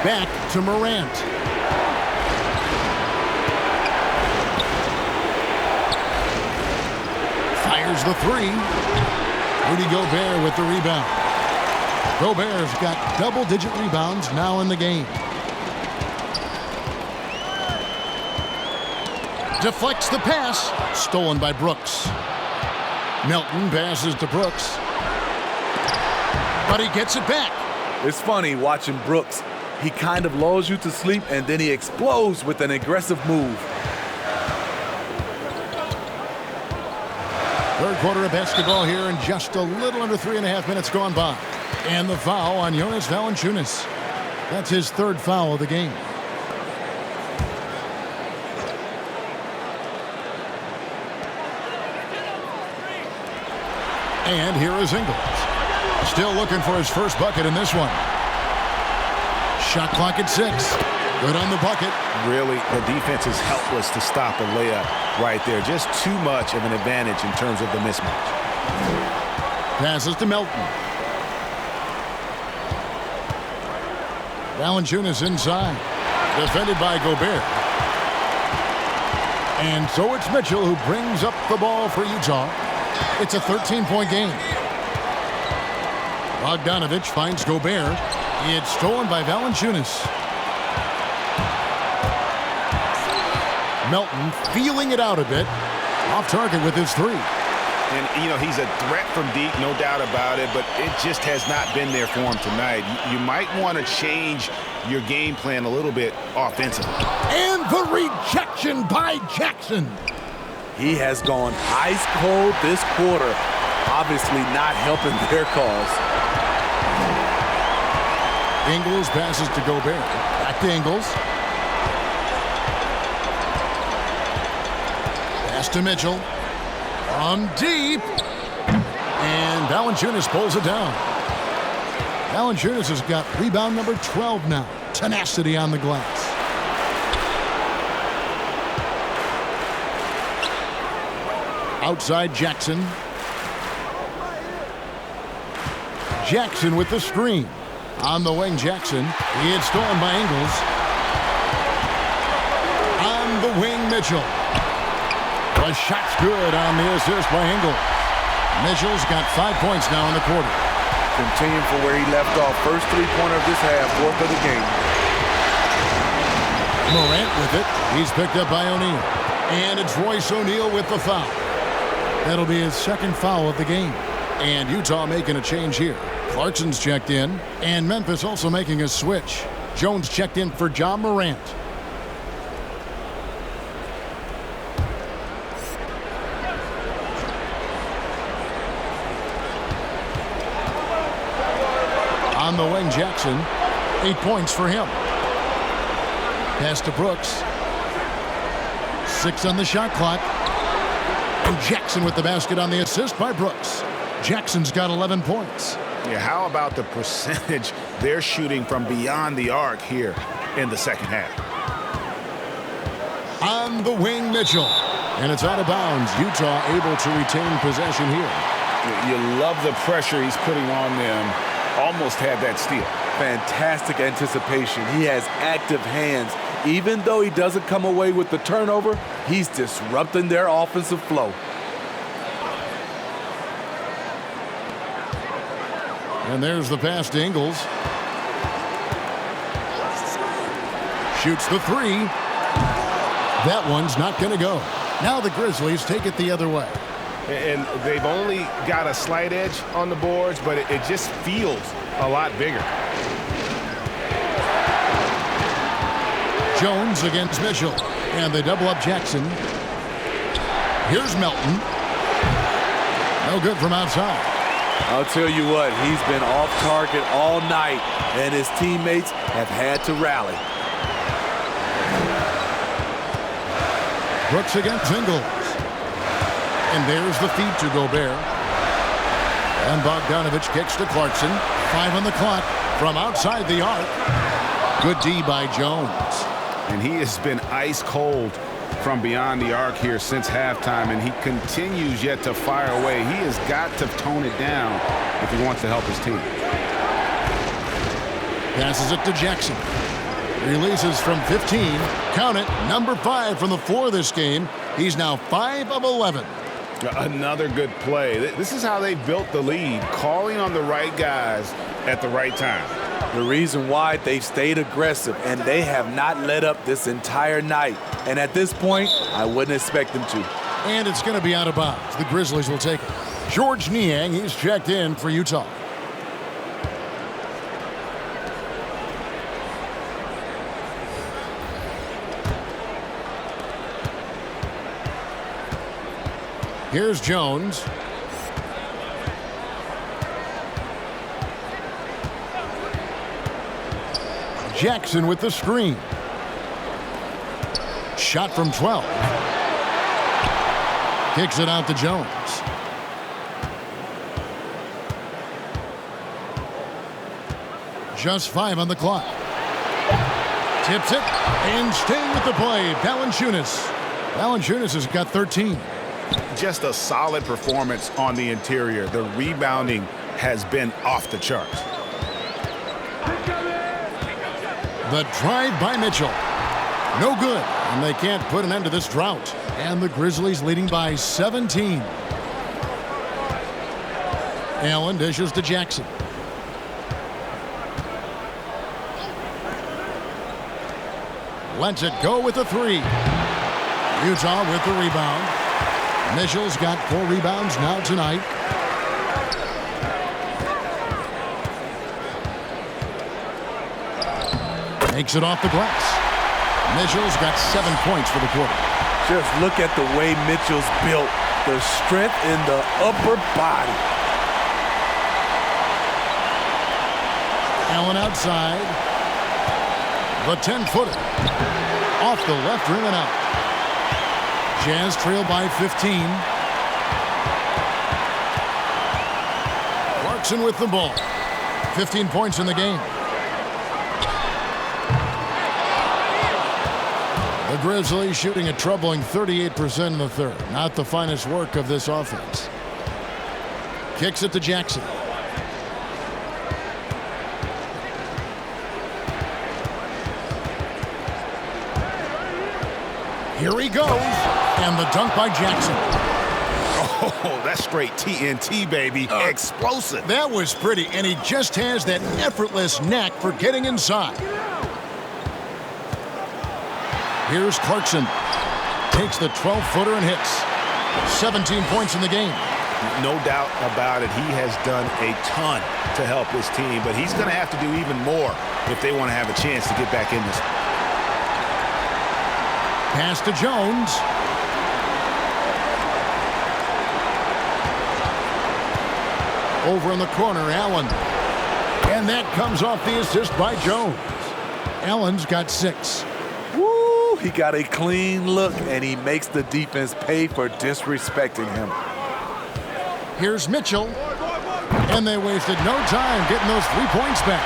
Back to Morant. Fires the three. Rudy Gobert with the rebound. Gobert's got double-digit rebounds now in the game. Deflects the pass. Stolen by Brooks. Melton passes to Brooks. But he gets it back. It's funny watching Brooks. He kind of lulls you to sleep, and then he explodes with an aggressive move. Third quarter of basketball here, and just a little under 3.5 minutes gone by. And the foul on Jonas Valanciunas. That's his third foul of the game. And here is Ingles. Still looking for his first bucket in this one. Shot clock at 6. Good on the bucket. Really, the defense is helpless to stop a layup right there. Just too much of an advantage in terms of the mismatch. Passes to Melton. Valanciunas inside. Defended by Gobert. And so it's Mitchell who brings up the ball for Utah. It's a 13-point game. Bogdanovich finds Gobert. It's stolen by Valanciunas. Melton feeling it out a bit. Off target with his three. And, you know, he's a threat from deep, no doubt about it, but it just has not been there for him tonight. You might want to change your game plan a little bit offensively. And the rejection by Jackson. He has gone ice cold this quarter, obviously not helping their cause. Ingles passes to Gobert. Back to Ingles. Pass to Mitchell. From deep. And Valanciunas pulls it down. Valanciunas has got rebound number 12 now. Tenacity on the glass. Outside Jackson. Jackson with the screen. On the wing, Jackson. He is stolen by Ingles. On the wing, Mitchell. The shot's good on the assist by Ingles. Mitchell's got 5 points now in the quarter. Continuing from where he left off. First three-pointer of this half, fourth of the game. Morant with it. He's picked up by O'Neal. And it's Royce O'Neal with the foul. That'll be his second foul of the game. And Utah making a change here. Clarkson's checked in. And Memphis also making a switch. Jones checked in for John Morant. On the wing, Jackson. 8 points for him. Pass to Brooks. 6 on the shot clock. And Jackson with the basket on the assist by Brooks. Jackson's got 11 points. Yeah, how about the percentage they're shooting from beyond the arc here in the second half? On the wing, Mitchell. And it's out of bounds. Utah able to retain possession here. You love the pressure he's putting on them. Almost had that steal. Fantastic anticipation. He has active hands. Even though he doesn't come away with the turnover, he's disrupting their offensive flow. And there's the pass to Ingles. Shoots the three. That one's not going to go. Now the Grizzlies take it the other way. And they've only got a slight edge on the boards, but it just feels a lot bigger. Jones against Mitchell. And they double up Jackson. Here's Melton. No good from outside. I'll tell you what, he's been off target all night, and his teammates have had to rally. Brooks against Ingles. And there's the feed to Gobert. And Bogdanovich kicks to Clarkson. 5 on the clock from outside the arc. Good D by Jones. And he has been ice cold from beyond the arc here since halftime, and he continues yet to fire away. He has got to tone it down if he wants to help his team. Passes it to Jackson. Releases from 15. Count it, number 5 from the floor this game. He's now 5 of 11. Another good play. This is how they built the lead, calling on the right guys at the right time. The reason why they've stayed aggressive, and they have not let up this entire night. And at this point, I wouldn't expect them to. And it's going to be out of bounds. The Grizzlies will take it. George Niang, he's checked in for Utah. Here's Jones. Jackson with the screen. Shot from 12. Kicks it out to Jones. Just 5 on the clock. Tips it and staying with the play. Valanciunas. Valanciunas has got 13. Just a solid performance on the interior. The rebounding has been off the charts. The drive by Mitchell. No good. And they can't put an end to this drought. And the Grizzlies leading by 17. Allen dishes to Jackson. Lets it go with the 3. Utah with the rebound. Mitchell's got 4 rebounds now tonight. Makes it off the glass. Mitchell's got 7 points for the quarter. Just look at the way Mitchell's built. The strength in the upper body. Allen outside. The 10-footer. Off the left rim and out. Jazz trail by 15. Clarkson with the ball. 15 points in the game. The Grizzlies shooting a troubling 38% in the third. Not the finest work of this offense. Kicks it to Jackson. Here he goes. And the dunk by Jackson. Oh, that's straight TNT, baby. Explosive. That was pretty, and he just has that effortless knack for getting inside. Here's Clarkson. Takes the 12-footer and hits. 17 points in the game. No doubt about it. He has done a ton to help his team, but he's going to have to do even more if they want to have a chance to get back in this. Pass to Jones. Over in the corner, Allen. And that comes off the assist by Jones. Allen's got 6. Woo! He got a clean look, and he makes the defense pay for disrespecting him. Here's Mitchell. And they wasted no time getting those 3 points back.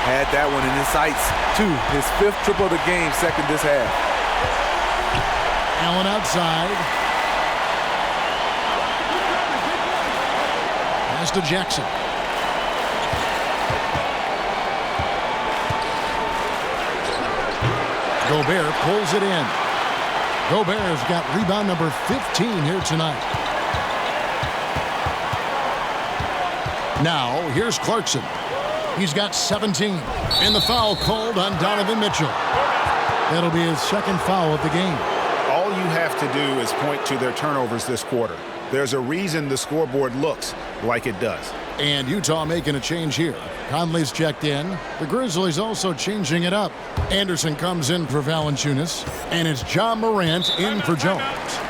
Had that one in his sights, too. His 5th triple of the game, second this half. Allen outside. Pass to Jackson. Gobert pulls it in. Gobert's got rebound number 15 here tonight. Now, here's Clarkson. He's got 17. And the foul called on Donovan Mitchell. That'll be his second foul of the game. All you have to do is point to their turnovers this quarter. There's a reason the scoreboard looks like it does. And Utah making a change here. Conley's checked in. The Grizzlies also changing it up. Anderson comes in for Valanciunas. And it's John Morant in for Jones.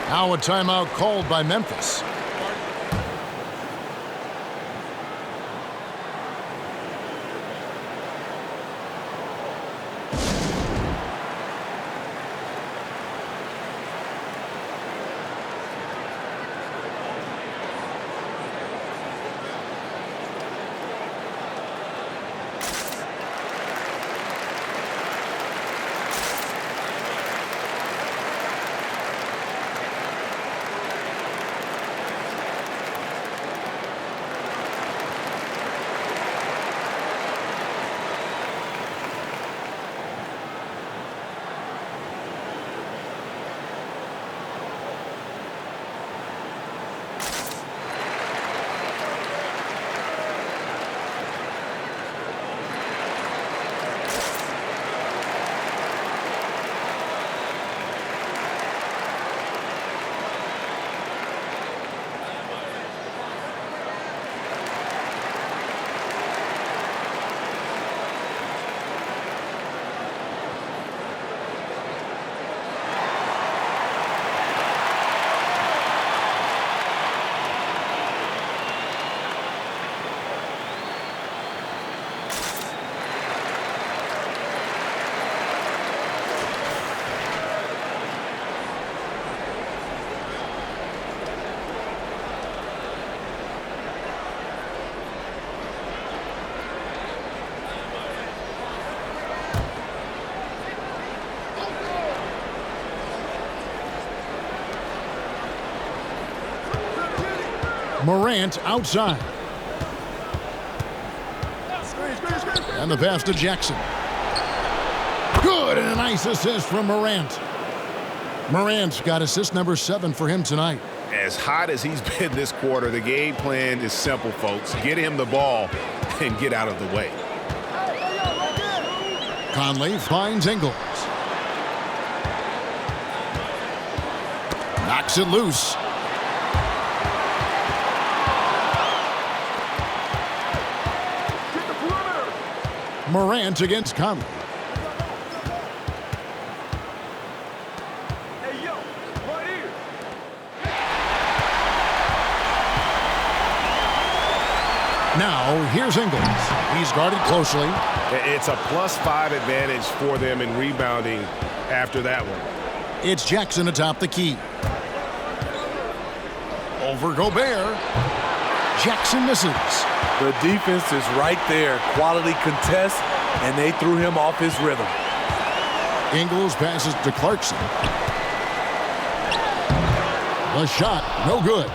Now a timeout called by Memphis. Morant outside. And the pass to Jackson. Good, and a nice assist from Morant. Morant's got assist number 7 for him tonight. As hot as he's been this quarter, the game plan is simple, folks. Get him the ball and get out of the way. Conley finds Ingles. Knocks it loose. Morant against Conley. Hey, yo, right here. Now, here's Ingles. He's guarded closely. It's a +5 advantage for them in rebounding after that one. It's Jackson atop the key. Over Gobert. Jackson misses. The defense is right there. Quality contest, and they threw him off his rhythm. Ingles passes to Clarkson. The shot, no good.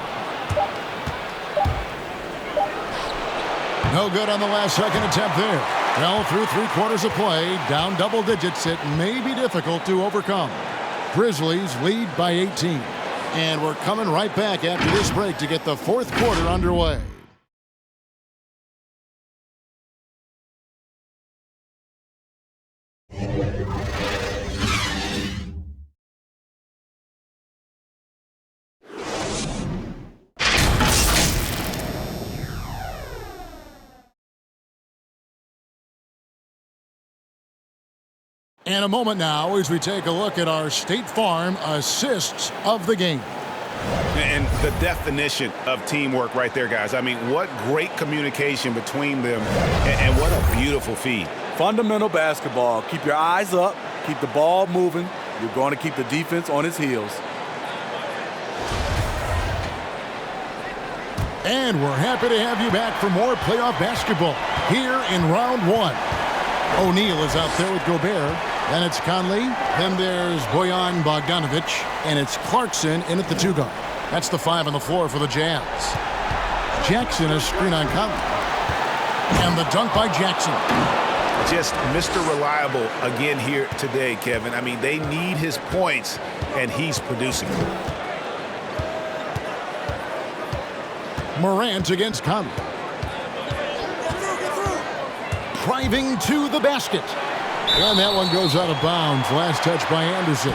No good on the last second attempt there. Well, through 3/4 of play, down double digits, it may be difficult to overcome. Grizzlies lead by 18. And we're coming right back after this break to get the 4th quarter underway. And a moment now as we take a look at our State Farm assists of the game. And the definition of teamwork right there, guys. I mean, what great communication between them, and what a beautiful feed. Fundamental basketball. Keep your eyes up. Keep the ball moving. You're going to keep the defense on its heels. And we're happy to have you back for more playoff basketball here in round 1. O'Neal is out there with Gobert. Then it's Conley. Then there's Bojan Bogdanovic. And it's Clarkson in at the 2 guard. That's the 5 on the floor for the Jazz. Jackson is screen on Conley. And the dunk by Jackson. Just Mr. Reliable again here today, Kevin. I mean, they need his points, and he's producing. Morant against Conley. Driving to the basket. And that one goes out of bounds. Last touch by Anderson.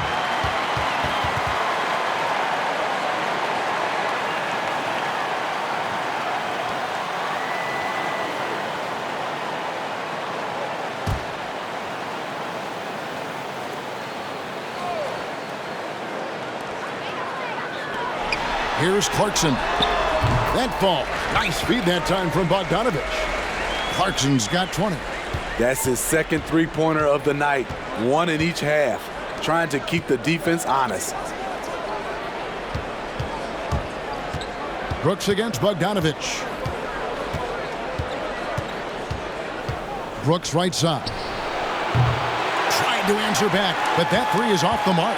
Here's Clarkson. That ball. Nice feed that time from Bogdanovich. Clarkson's got 20. That's his second three-pointer of the night, one in each half, trying to keep the defense honest. Brooks against Bogdanovich. Brooks right side. Tried to answer back, but that three is off the mark.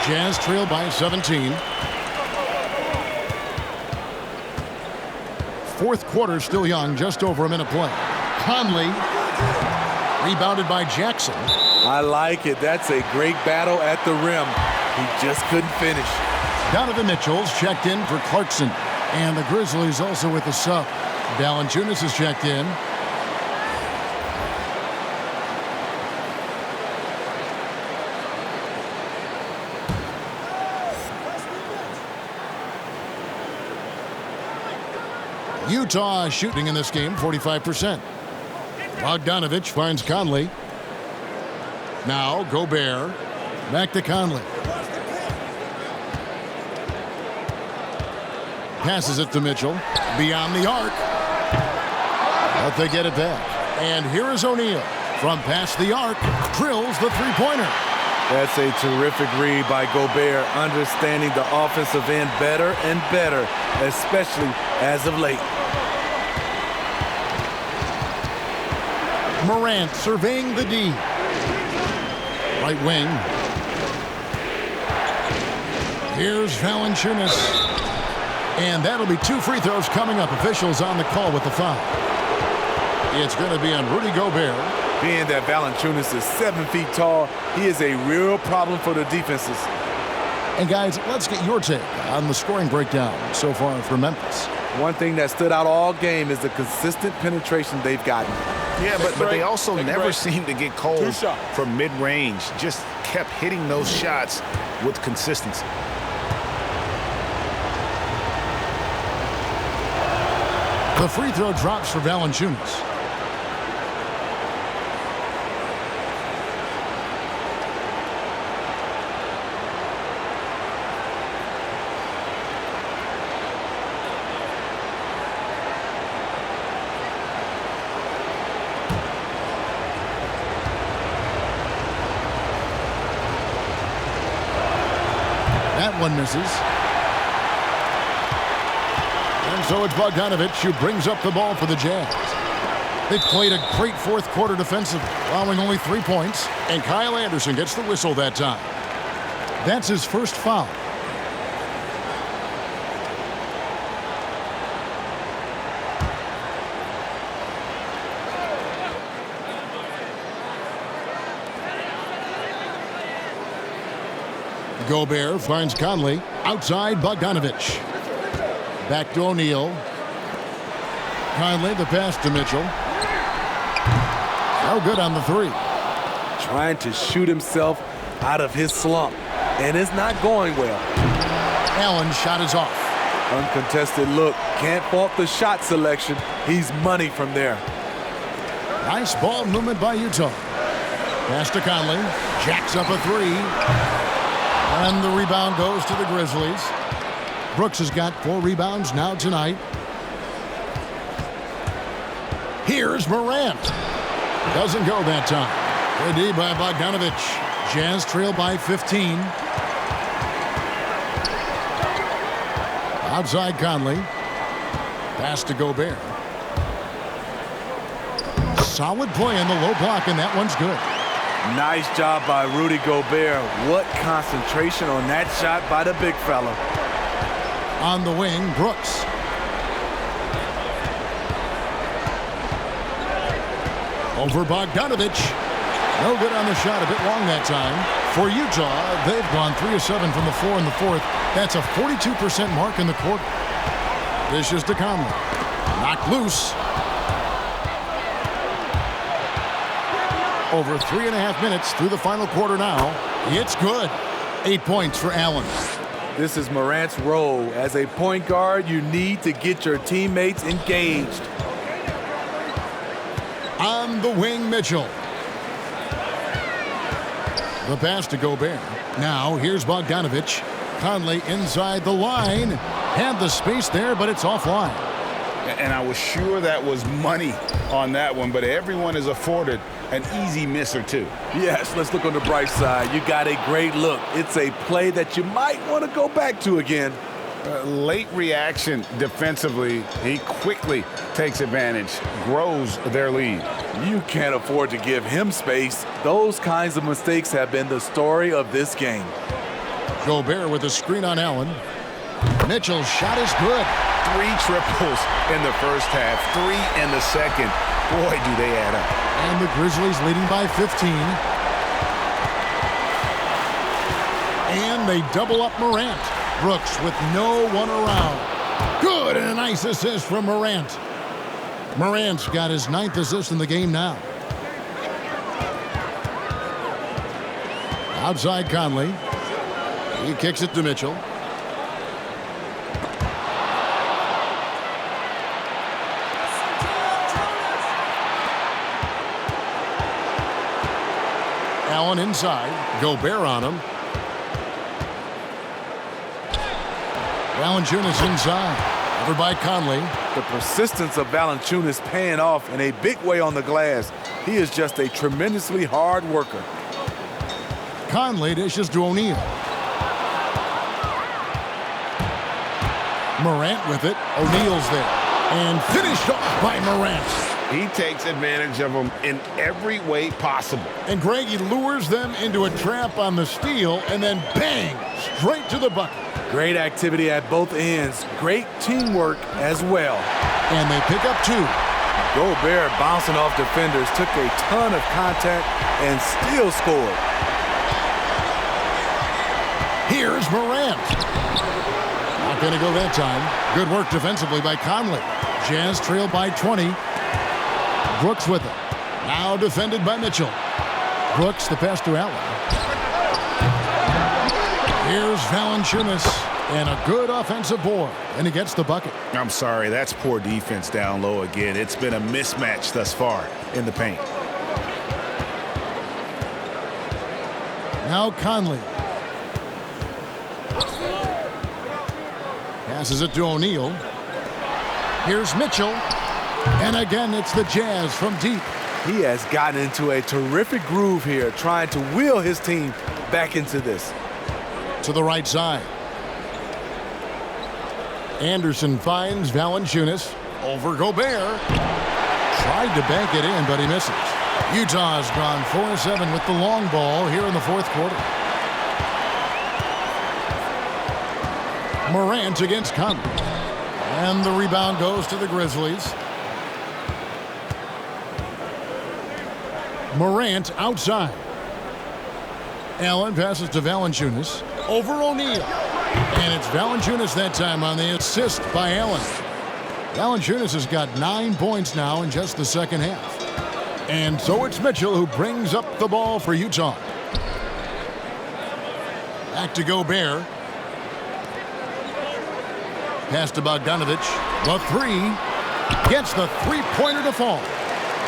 Jazz trail by 17. Fourth quarter still young, just over a minute play. Conley, rebounded by Jackson. I like it. That's a great battle at the rim. He just couldn't finish. Donovan Mitchell's checked in for Clarkson. And the Grizzlies also with the sub. Valanciunas is checked in. Utah shooting in this game 45%. Bogdanovich finds Conley. Now Gobert. Back to Conley. Passes it to Mitchell. Beyond the arc. But they get it back. And here is O'Neal. From past the arc. Drills the three-pointer. That's a terrific read by Gobert, understanding the offensive end better and better, especially as of late. Morant surveying the D. Right wing. Here's Valanciunas. And that'll be 2 free throws coming up. Officials on the call with the foul. It's going to be on Rudy Gobert. Being that Valanciunas is 7 feet tall, he is a real problem for the defenses. And guys, let's get your take on the scoring breakdown so far for Memphis. One thing that stood out all game is the consistent penetration they've gotten. Yeah, but they also never seem to get cold from mid-range. Just kept hitting those shots with consistency. The free throw drops for Valanciunas. That one misses. And so it's Bogdanovich who brings up the ball for the Jazz. They played a great fourth quarter defensively, allowing only 3 points. And Kyle Anderson gets the whistle that time. That's his first foul. Gobert finds Conley. Outside Bogdanovich. Back to O'Neal. Conley, the pass to Mitchell. No good on the three. Trying to shoot himself out of his slump, and it's not going well. Allen's shot is off. Uncontested look. Can't fault the shot selection. He's money from there. Nice ball movement by Utah. Pass to Conley. Jacks up a three. And the rebound goes to the Grizzlies. Brooks has got 4 rebounds now tonight. Here's Morant. Doesn't go that time. Good D by Bogdanovich. Jazz trail by 15. Outside Conley. Pass to Gobert. Solid play in the low block, and that one's good. Nice job by Rudy Gobert. What concentration on that shot by the big fella. On the wing, Brooks. Over Bogdanovich. No good on the shot, a bit long that time. For Utah, they've gone 3 of 7 from the floor in the fourth. That's a 42% mark in the quarter. Dishes to Conley. Knocked loose. Over 3.5 minutes through the final quarter now. It's good. 8 points for Allen. This is Morant's role. As a point guard, you need to get your teammates engaged. On the wing, Mitchell. The pass to Gobert. Now, here's Bogdanovich. Conley inside the line. Had the space there, but it's offline. And I was sure that was money on that one, but everyone is afforded an easy miss or two. Yes, let's look on the bright side. You got a great look. It's a play that you might want to go back to again. Late reaction defensively. He quickly takes advantage, grows their lead. You can't afford to give him space. Those kinds of mistakes have been the story of this game. Gobert with a screen on Allen. Mitchell's shot is good. 3 triples in the first half, 3 in the second. Boy, do they add up. And the Grizzlies leading by 15. And they double up Morant. Brooks with no one around. Good, and a nice assist from Morant. Morant's got his 9th assist in the game now. Outside Conley. He kicks it to Mitchell. Allen inside. Gobert on him. Valanciunas inside. Over by Conley. The persistence of Valanciunas paying off in a big way on the glass. He is just a tremendously hard worker. Conley dishes to O'Neal. Morant with it. O'Neal's there. And finished off by Morant. He takes advantage of them in every way possible. And Greg, he lures them into a trap on the steal and then bang, straight to the bucket. Great activity at both ends. Great teamwork as well. And they pick up 2. Gobert bouncing off defenders, took a ton of contact and still scored. Here's Morant. Not going to go that time. Good work defensively by Conley. Jazz trailed by 20. Brooks with it. Now defended by Mitchell. Brooks, the pass to Allen. Here's Valanciunas. And a good offensive board. And he gets the bucket. I'm sorry, that's poor defense down low again. It's been a mismatch thus far in the paint. Now Conley. Passes it to O'Neal. Here's Mitchell. And again, it's the Jazz from deep. He has gotten into a terrific groove here, trying to wheel his team back into this. To the right side. Anderson finds Valanciunas over Gobert. Tried to bank it in, but he misses. Utah's gone 4-7 with the long ball here in the 4th quarter. Morant against Conley. And the rebound goes to the Grizzlies. Morant outside. Allen passes to Valanciunas. Over O'Neal. And it's Valanciunas that time on the assist by Allen. Valanciunas has got 9 points now in just the second half. And so it's Mitchell who brings up the ball for Utah. Back to Gobert. Pass to Bogdanovich. The 3. Gets the 3-pointer to fall.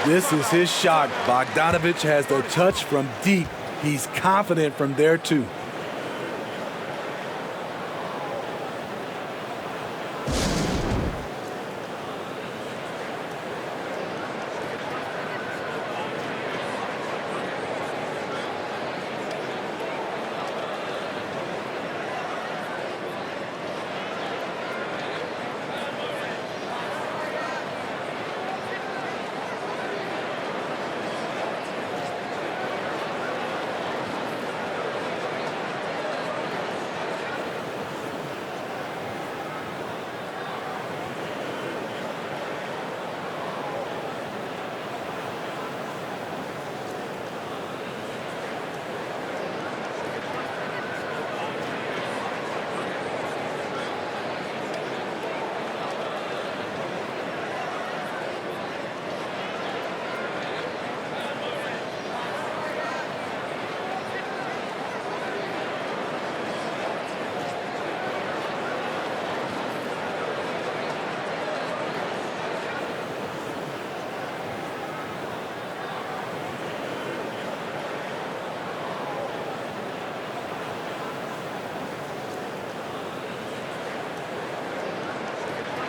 This is his shot. Bogdanovich has the touch from deep. He's confident from there, too.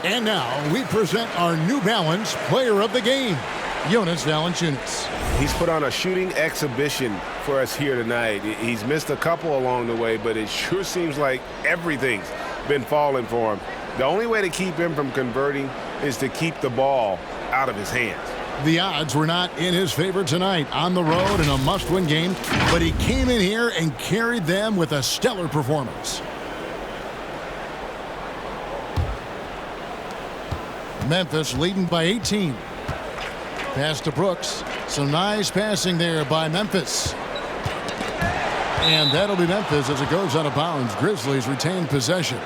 And now we present our New Balance Player of the Game, Jonas Valanciunas. He's put on a shooting exhibition for us here tonight. He's missed a couple along the way, but it sure seems like everything's been falling for him. The only way to keep him from converting is to keep the ball out of his hands. The odds were not in his favor tonight on the road in a must-win game, but he came in here and carried them with a stellar performance. Memphis leading by 18. Pass to Brooks. Some nice passing there by Memphis. And that'll be Memphis as it goes out of bounds. Grizzlies retain possession.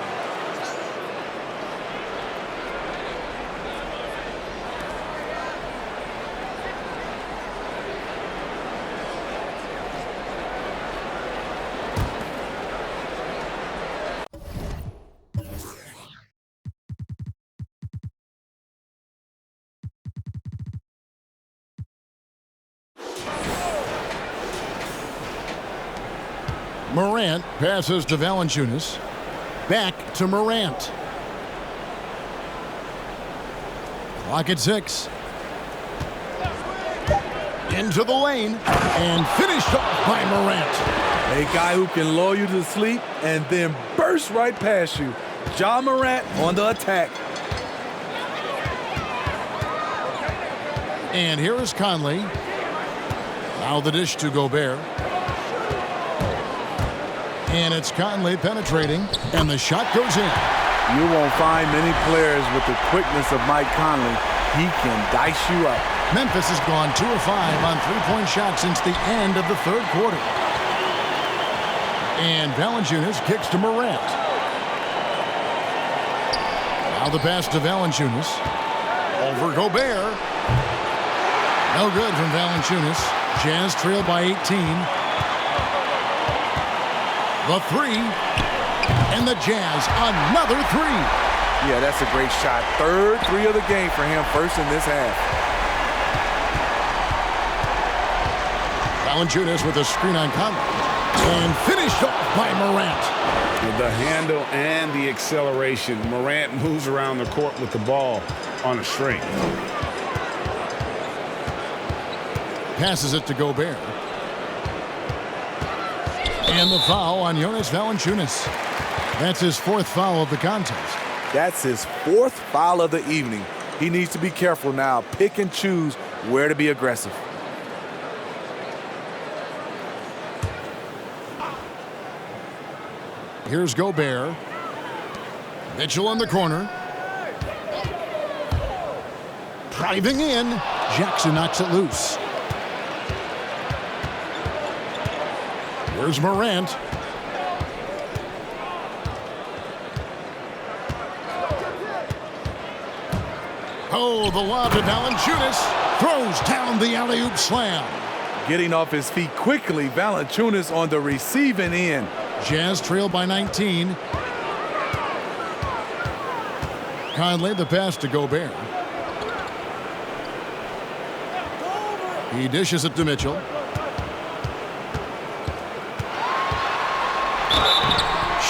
Morant passes to Valanciunas. Back to Morant. Clock at 6. Into the lane and finished off by Morant. A guy who can lull you to sleep and then burst right past you. Ja Morant on the attack. And here is Conley. Now the dish to Gobert. And it's Conley penetrating, and the shot goes in. You won't find many players with the quickness of Mike Conley. He can dice you up. Memphis has gone 2 of 5 on three-point shots since the end of the third quarter. And Valanciunas kicks to Morant. Now the pass to Valanciunas. Over Gobert. No good from Valanciunas. Jazz trail by 18. The 3, and the Jazz, another 3. Yeah, that's a great shot. Third 3 of the game for him, first in this half. Valanciunas with a screen on Conley, and finished off by Morant. With the handle and the acceleration, Morant moves around the court with the ball on a string. Passes it to Gobert. And the foul on Jonas Valanciunas. That's his 4th foul of the contest. That's his 4th foul of the evening. He needs to be careful now. Pick and choose where to be aggressive. Here's Gobert. Mitchell in the corner. Driving in. Jackson knocks it loose. Here's Morant. Oh, the lob to Valanciunas. Throws down the alley-oop slam. Getting off his feet quickly, Valanciunas on the receiving end. Jazz trail by 19. Conley the pass to Gobert. He dishes it to Mitchell.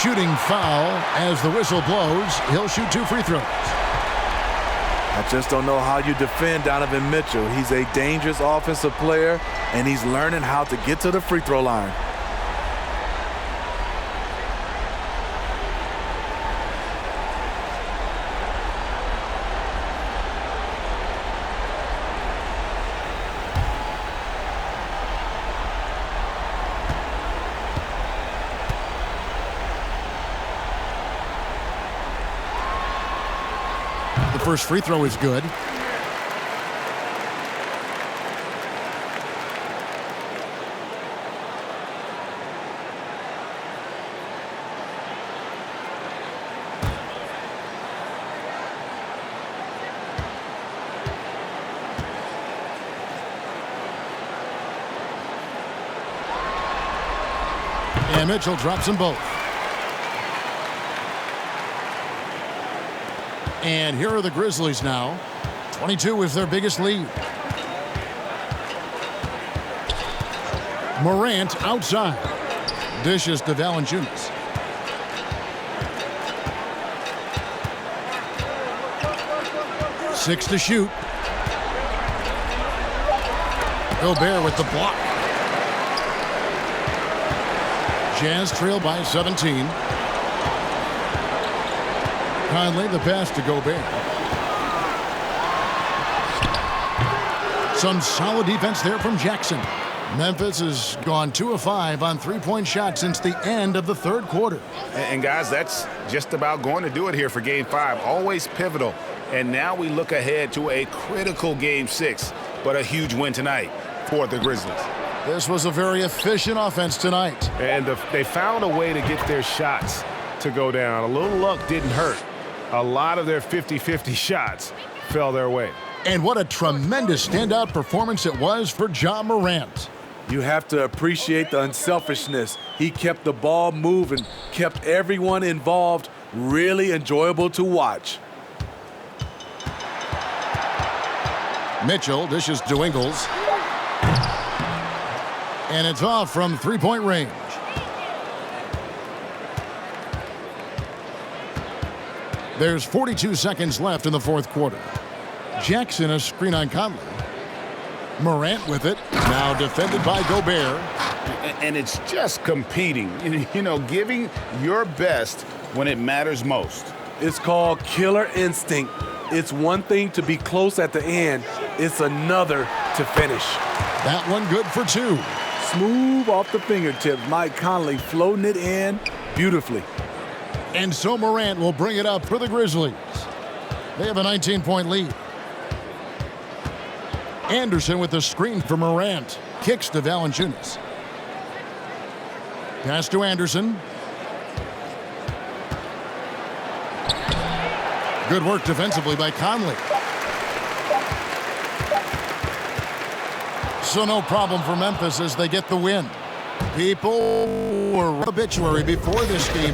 Shooting foul as the whistle blows. He'll shoot 2 free throws. I just don't know how you defend Donovan Mitchell. He's a dangerous offensive player, and he's learning how to get to the free throw line. First free throw is good. And Mitchell drops them both. And here are the Grizzlies now. 22 is their biggest lead. Morant outside. Dishes to Valanciunas. 6 to shoot. Gobert with the block. Jazz trail by 17. Conley the pass to Gobert. Some solid defense there from Jackson. Memphis has gone 2 of 5 on three-point shots since the end of the third quarter. And guys, that's just about going to do it here for Game 5. Always pivotal. And now we look ahead to a critical Game 6, but a huge win tonight for the Grizzlies. This was a very efficient offense tonight. And they found a way to get their shots to go down. A little luck didn't hurt. A lot of their 50-50 shots fell their way. And what a tremendous standout performance it was for Ja Morant. You have to appreciate the unselfishness. He kept the ball moving, kept everyone involved, really enjoyable to watch. Mitchell dishes to Ingles. And it's off from three-point range. There's 42 seconds left in the fourth quarter. Jackson a screen on Conley. Morant with it. Now defended by Gobert. And it's just competing. You know, giving your best when it matters most. It's called killer instinct. It's one thing to be close at the end. It's another to finish. That one good for 2. Smooth off the fingertips. Mike Conley floating it in beautifully. And so Morant will bring it up for the Grizzlies. They have a 19-point lead. Anderson with the screen for Morant. Kicks to Valanciunas. Pass to Anderson. Good work defensively by Conley. So no problem for Memphis as they get the win. People were obituary before this game,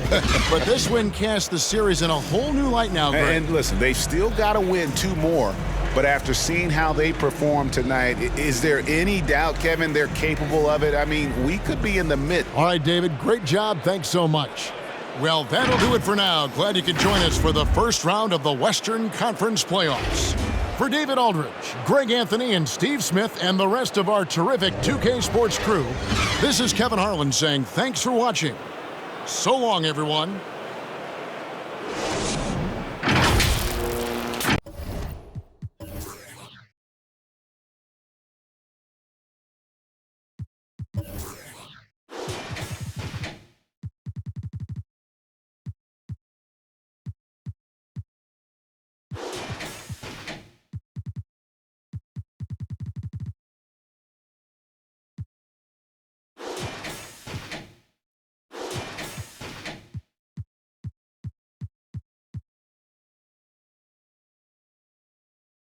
but this win cast the series in a whole new light now, Greg. And listen, they've still got to win 2 more, but after seeing how they performed tonight, is there any doubt, Kevin, they're capable of it? I mean, we could be in the mid. All right, David, great job. Thanks so much. Well, that'll do it for now. Glad you could join us for the first round of the Western Conference Playoffs. For David Aldridge, Greg Anthony, and Steve Smith, and the rest of our terrific 2K Sports crew, this is Kevin Harlan saying thanks for watching. So long, everyone.